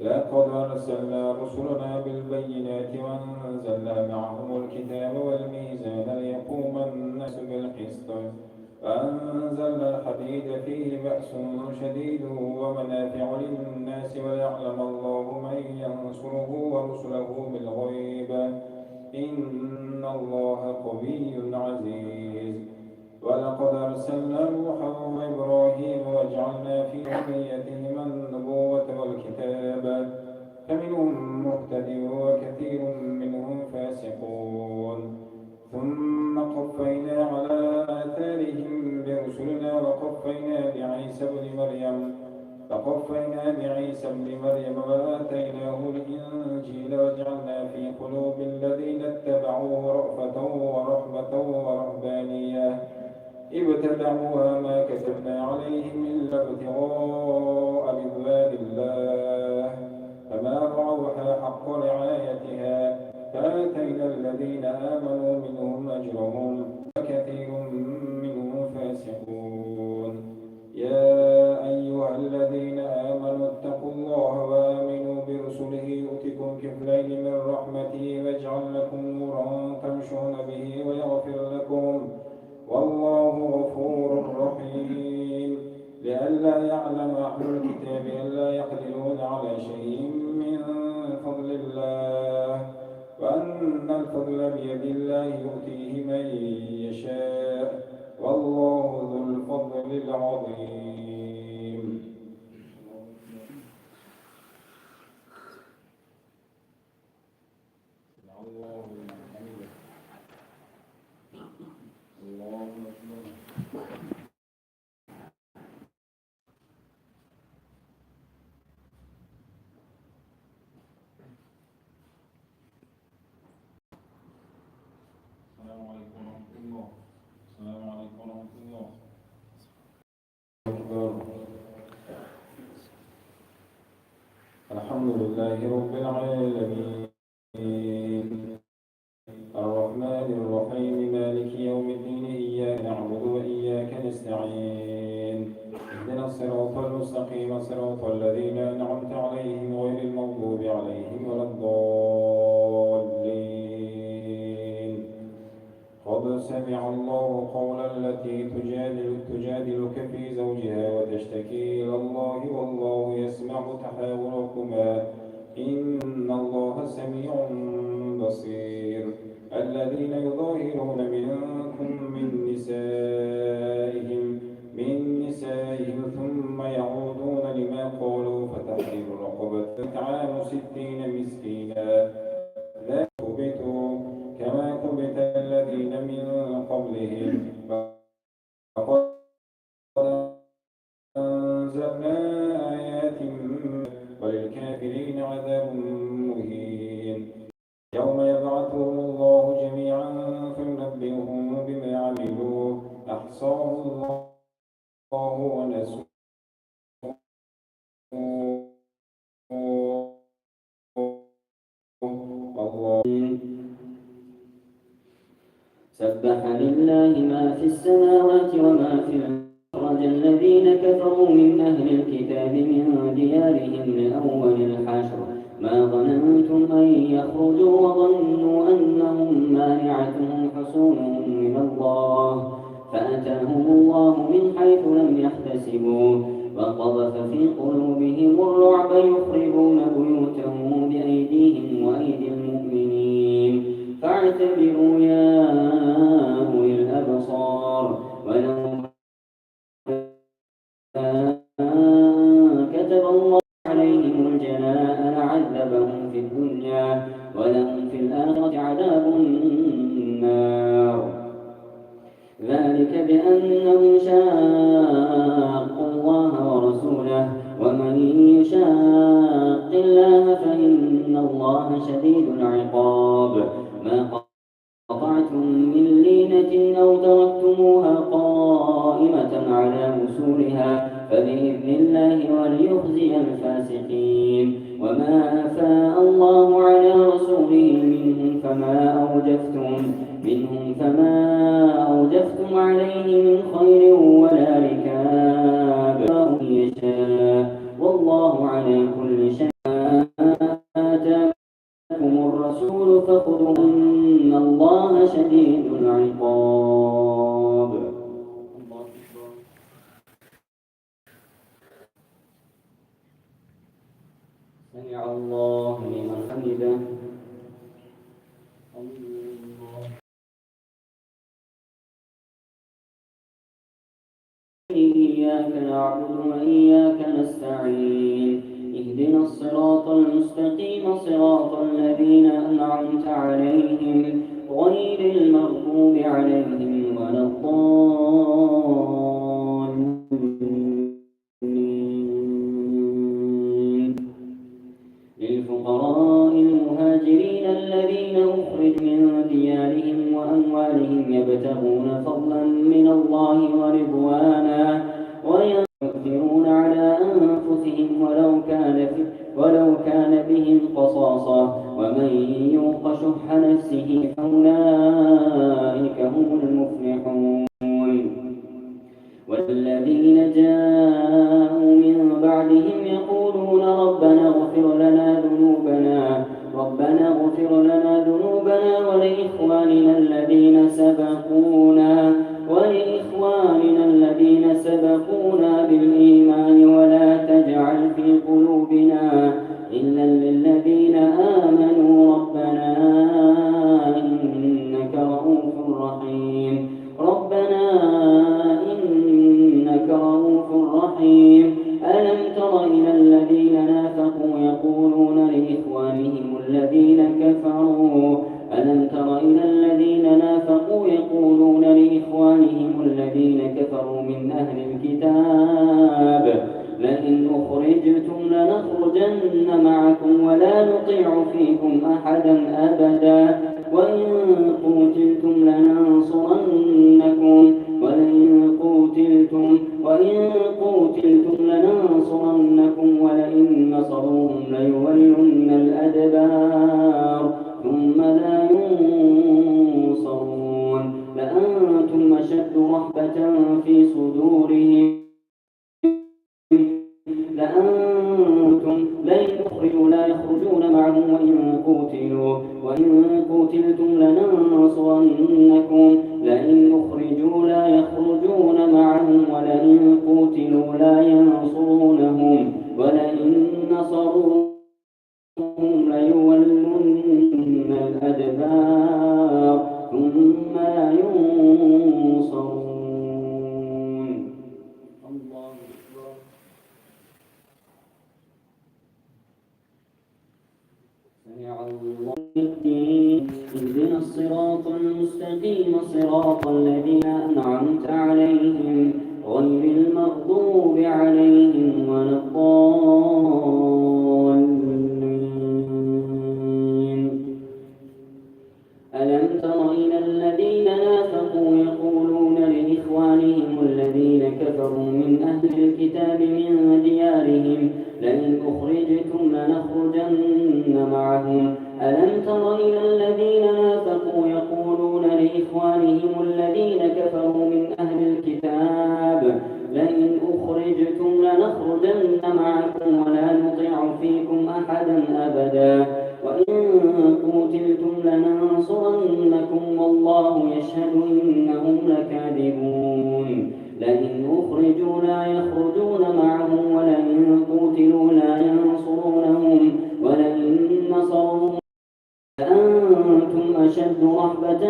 Speaker 2: لقد أرسلنا رسلنا بالبينات وأنزلنا معهم الكتاب والميزان ليقوم الناس بالقسط وأنزلنا الحديد فيه بأس شديد ومنافع للناس ويعلم الله من ينصره ورسله بالغيب إن الله قوي عزيز. ولقد أرسلنا نوحا وإبراهيم وجعلنا في ذريتهما النبوة والكتاب فمنهم مهتد وكثير منهم فاسقون. ثم قفينا على آثارهم برسلنا وقفينا بعيسى ابن مريم وآتيناه الإنجيل وجعلنا في قلوب الذين اتبعوه رأفة ورحمة ورهبانية ابتدعوها ما كتبنا عليهم إلا ابتغاء رضوان الله فما رعوها حق رعايتها فآتينا الذين آمنوا منهم أجرهم وكثير منهم فاسقون. يا أيها الذين آمنوا اتقوا الله وآمنوا برسله يؤتكم كفلين من رحمته ويجعل لكم نورا تمشون به ويغفر لكم والله غفور رحيم. لئلا يعلم أهل الكتاب ألا يقدرون على شيء من فضل الله وأن الفضل بيد الله يؤتيه من يشاء والله ذو الفضل العظيم. الله أكبر. السلام عليكم ورحمة الله. السلام عليكم ورحمة الله. أكبر. الحمد لله رب العالمين الرحمن الرحيم مالك يوم الدين إياك نعبد وإياك نستعين اهدنا الصراط المستقيم صراط الذين أنعمت عليهم غير المغضوب عليهم ولا الضالين قد سمع الله قول التي تجادلك في زوجها وتشتكي إلى الله والله يسمع تحاوركما إن الله سميع بصير الذين يظاهرون منكم من نسائهم ثم يعودون لما قالوا فتحرير رقبة إطعام 60 مسكينا لا تكبتوا كما كبت الذين من قبلهم فقد أنزلنا آيات وللكافرين عذاب مهين يوم يبعثهم الله جميعا فينبئهم بما عملوا أحصاه الله ونسوه
Speaker 4: سبح لله ما في السماوات وما في الأرض أخرج الذين كفروا من أهل الكتاب من ديارهم لأول الحشر ما ظننتم أن يخرجوا وظنوا أنهم مانعتهم حصونهم من الله فأتاهم الله من حيث لم يحتسبوا وقذف في قلوبهم الرعب يخربون بيوتهم بأيديهم وأيدي المؤمنين فاعتبروا يا أولي الأبصار ولو كتب الله عليهم الجلاء لعذبهم في الدنيا ولهم في الآخرة عذاب النار ذلك بأنهم شاقوا الله ورسوله ومن يشاق الله فإن الله شديد العقاب ما قطعتم من لينة أو تركتموها قائمة على أصولها فبإذن الله وليخزي الفاسقين وما أفاء الله على رسوله منهم فما أوجفتم عليه من خير ولا ركاب يشاء والله على كل شيء آتاكم الرسول فخذوه إن الله شديد العقاب سمع الله لمن حمده إياك نعبد وإياك نستعين اهدنا الصراط المستقيم صراط الذين أنعمت عليهم غير المغضوب عليهم ولا الضالين للفقراء المهاجرين الذين أخرجوا من ديارهم وأموالهم يبتغون فضلا من الله ورضوانا ويؤثرون على أنفسهم ولو كان بهم خصاصة ومن يوق شح نفسه فأولئك هم المفلحون والذين جاءوا من بعدهم يقولون ربنا اغفر لنا ذنوبنا ولإخواننا الذين سبقونا بالإيمان ولا تجعل في قلوبنا إلا للذين آمنوا ربنا إنك رؤوف رحيم ألم تر إلى الذين نافقوا يقولون لإخوانهم الذين كفروا من أهل الكتاب لئن أخرجتم لنخرجن معكم ولا نطيع فيكم أحدا أبدا وإن قتلتم لننصرنكم ولئن نصروهم أشد رهبة في صدورهم لأنتم لن تخرجوا لا يخرجون معهم وإن قتلتم لننصرنكم لئن أخرجوا لا يخرجون معهم ولئن قتلوا لا ينصرونهم ولئن نصروهم ليولن الأدبار ثم لا ينصرون. الله أكبر. سمع الله اهدنا الصراط المستقيم صراط الذين أنعمت عليهم غير المغضوب عليهم ولا الضالين. ألم تر إلى الذين نافقوا يقولون لإخوانهم الذين كفروا من أهل الكتاب من ديارهم لئن أخرجتم لنخرجن معهم. ألم تر إلى الذين نافقوا يقولون لإخوانهم الذين كفروا من أهل الكتاب لئن أخرجتم لنخرجن معكم ولا نطيع فيكم أحدا أبدا وإن قتلتم لننصرنكم والله يشهد إنهم لكاذبون. لئن أخرجوا لا يخرجون معهم ولئن قتلوا لا ينصرونهم ولئن نصروهم لأنتم أشد رهبة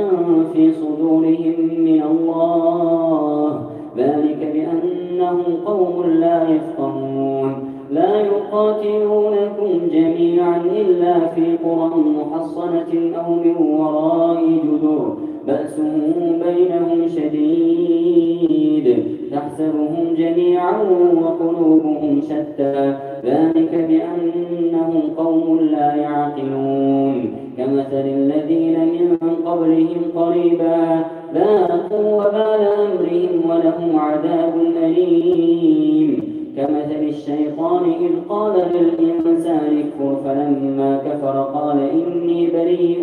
Speaker 4: في صدورهم من الله ذلك بأنهم قوم لا يفقهون. لا يقاتلونكم جميعا إلا في قرى محصنة أو من وراء جدر بأسهم بينهم شديد تحسبهم جميعا وقلوبهم شتى ذلك بأنهم قوم لا يعقلون. كمثل الذين من قبلهم قريبا ذاقوا وبال أمرهم ولهم عذاب أليم. كمثل الشيطان إذ قال للإنسان اكفر فلما كفر قال إني بريء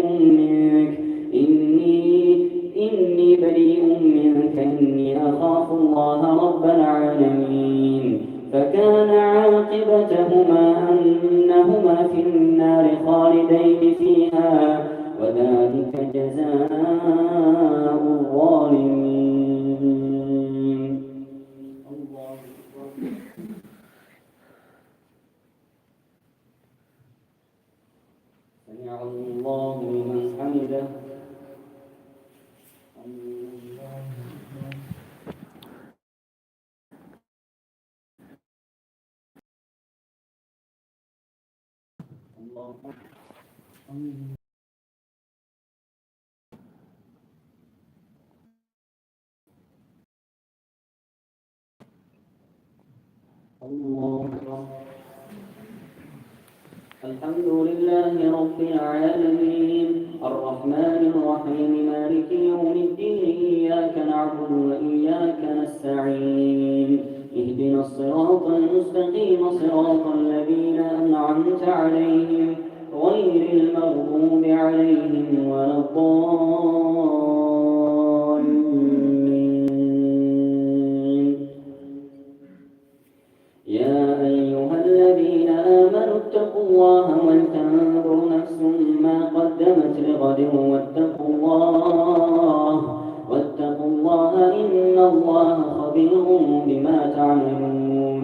Speaker 4: منك إني أخاف الله رب العالمين. فكان عاقبتهما أنهما في النار خالدين فيها وذلك جزاء الظالمين. الله أكبر. سمع الله لمن حمده. الحمد لله رب العالمين الرحمن الرحيم مالك يوم الدين إياك نعبد وإياك نستعين اهدنا الصراط المستقيم صراط الذين أنعمت عليهم غير المغضوب عليهم ولا الضالين. يا أيها الذين آمنوا اتقوا الله ولتنظر نفس ما قدمت لغد واتقوا الله إن الله خبير بما تعملون.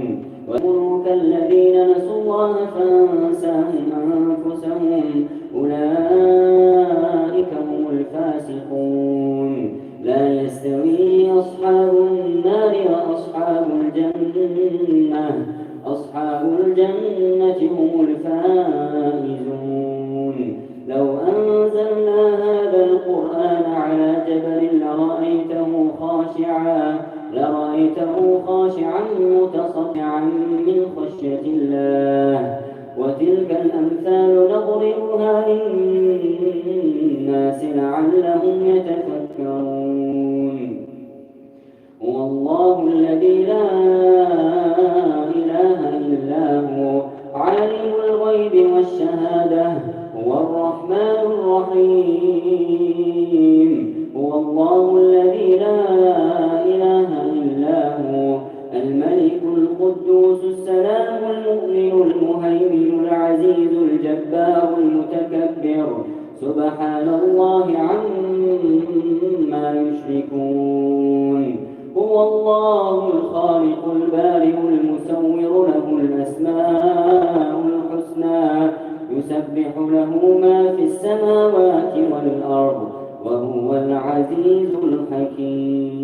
Speaker 4: وكونوا كالذين نسوا الله فأنساهم أنفسهم أولئك هم الفاسقون. لا يستوي أصحاب النار وأصحاب الجنة هم الفائزون. لو أنزلنا هذا القرآن على جبل لرأيته خاشعا متصدعا من خشية الله. وتلك الأمثال نضربها للناس لعلهم يتفكرون. هو الله الذي لا إله إلا هو عالم الغيب والشهادة هو الرحمن الرحيم. هو الله الذي لا يشركون هو الله الخالق البارئ المصور له الأسماء الحسنى يسبح له ما في السماوات والأرض وهو العزيز الحكيم.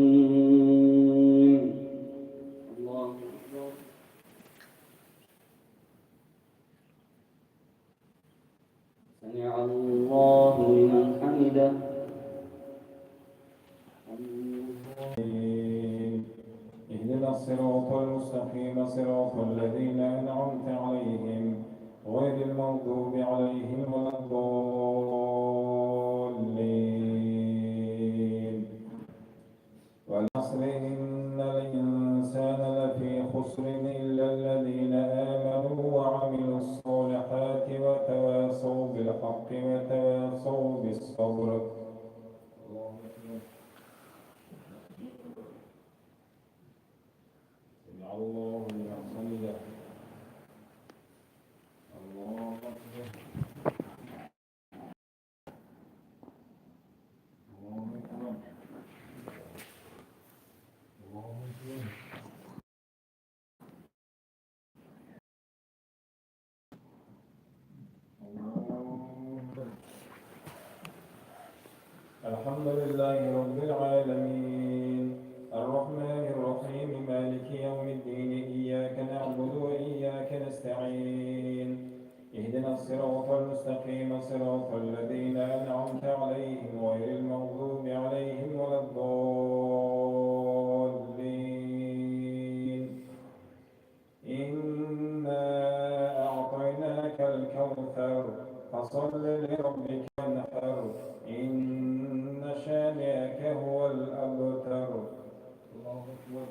Speaker 4: الله أكبر. سمع الله لمن حمده.
Speaker 2: اهدنا الصراط المستقيم صراط الذين أنعمت عليهم غير المغضوب عليهم ولا الضالين. والعصر إن الإنسان لفي خسر إلا الذين آمنوا وعملوا الصالحات وتواصوا بالحق وتواصوا بالصبر. سمع الله لمن حمده. الله أكبر. الله أكبر. الله أكبر. الحمد لله رب العالمين الرحمن الرحيم مالك يوم الدين إياك نعبد وإياك نستعين اهدنا الصراط المستقيم صراط الذين أنعمت عليهم غير المغضوب عليهم ولا الضالين. إنا أعطيناك الكوثر فصل لربك وانحر إن شانئك هو الأبتر. الله أكبر.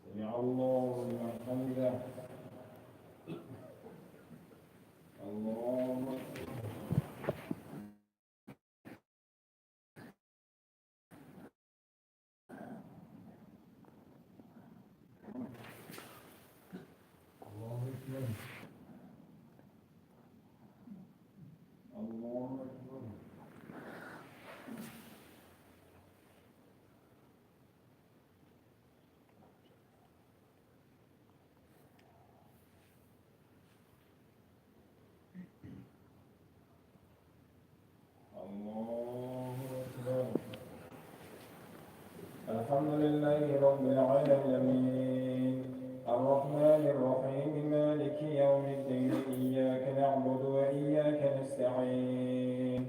Speaker 2: سمع الله لمن حمده. الله أكبر. الله أكبر. الله أكبر. الله أكبر. الحمد لله رب العالمين الرحمن الرحيم مالك يوم الدين إياك نعبد وإياك نستعين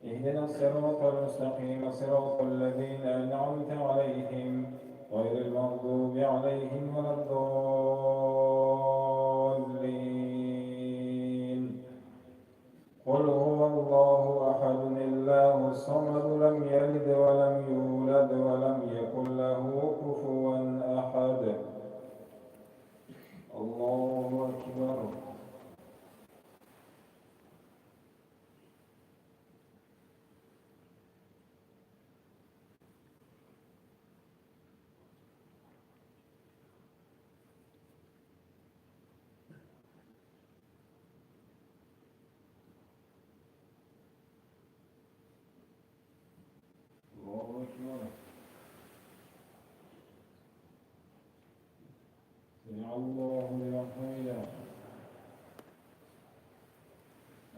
Speaker 2: اهدنا الصراط المستقيم صراط الذين أنعمت عليهم غير المغضوب عليهم ولا الضالين. قل هو الله أحد الله الصمد لم يلد ولم يولد ولم يكن له كفوا أحد. الله أكبر. الله أكبر. سمع الله لمن حمده.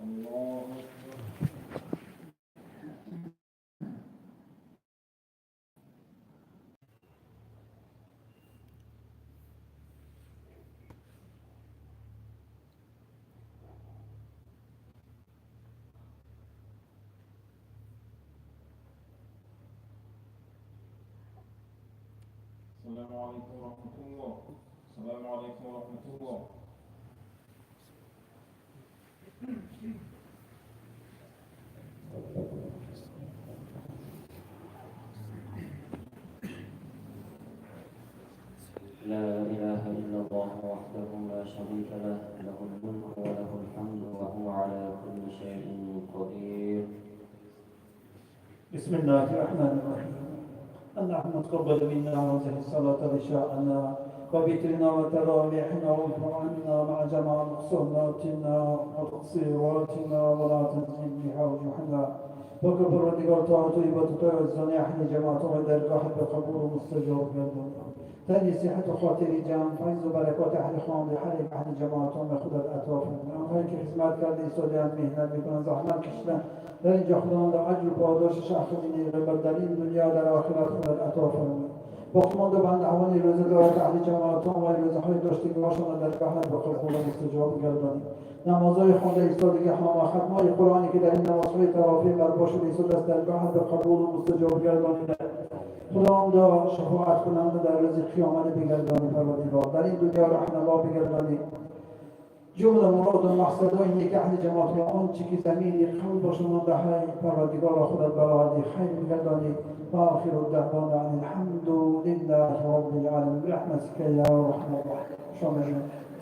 Speaker 2: الله أكبر. السلام عليكم ورحمة الله. السلام عليكم ورحمة الله.
Speaker 4: لا إله إلا الله وحده لا شريك له له الملك وله الحمد وهو على كل شيء قدير.
Speaker 5: بسم الله الرحمن الرحيم. اللهم تقبل منا هذه الصلاة رجاءنا وبترنا وتراويحنا واغفر عنا مع جميع نقصاناتنا وتقصيراتنا ولا تزيد بها وجوهنا وكبر نگار طاعت و عبادت عزانی اهل جماعت و درگاه به قبول و مستجاب گردان تنی صحت و خاطری جمع فیض و برکات اهل خانه اهل جماعت و خودت عطا فرما آنهایی که خدمت کرده ایستاده‌اند مهنت میکنند زحمت کشیدند در اینجا خداوند اجر و پاداشش اخرین غیبت در این دنیا در آخرت خودت عطا فرما باقیمانده بندگان روزه دارد اهل جماعت و روزهای داشتگی‌هاشان در گهر به قبول و مستجاب گردانید نمازهای خوانده ایستادگی ها و ختمهای قرآنی که در این نمازهای تراویح برپا شده ایستاده است در گهر به قبول و مستجاب گردانید خداوندا شفاعت کننده در روز قیامت بگردانی پروردگار در این دنیا رهنما بگردانی جمله مراد و مقصدهای نیک اهل جماعت و آنچه که زمینی قلب و شمانده های پروردگار خودت برآورده خیر بگردانی و آخر الدعوانا ان الحمد لله رب العالمین برحمتك یا ارحم الراحمین.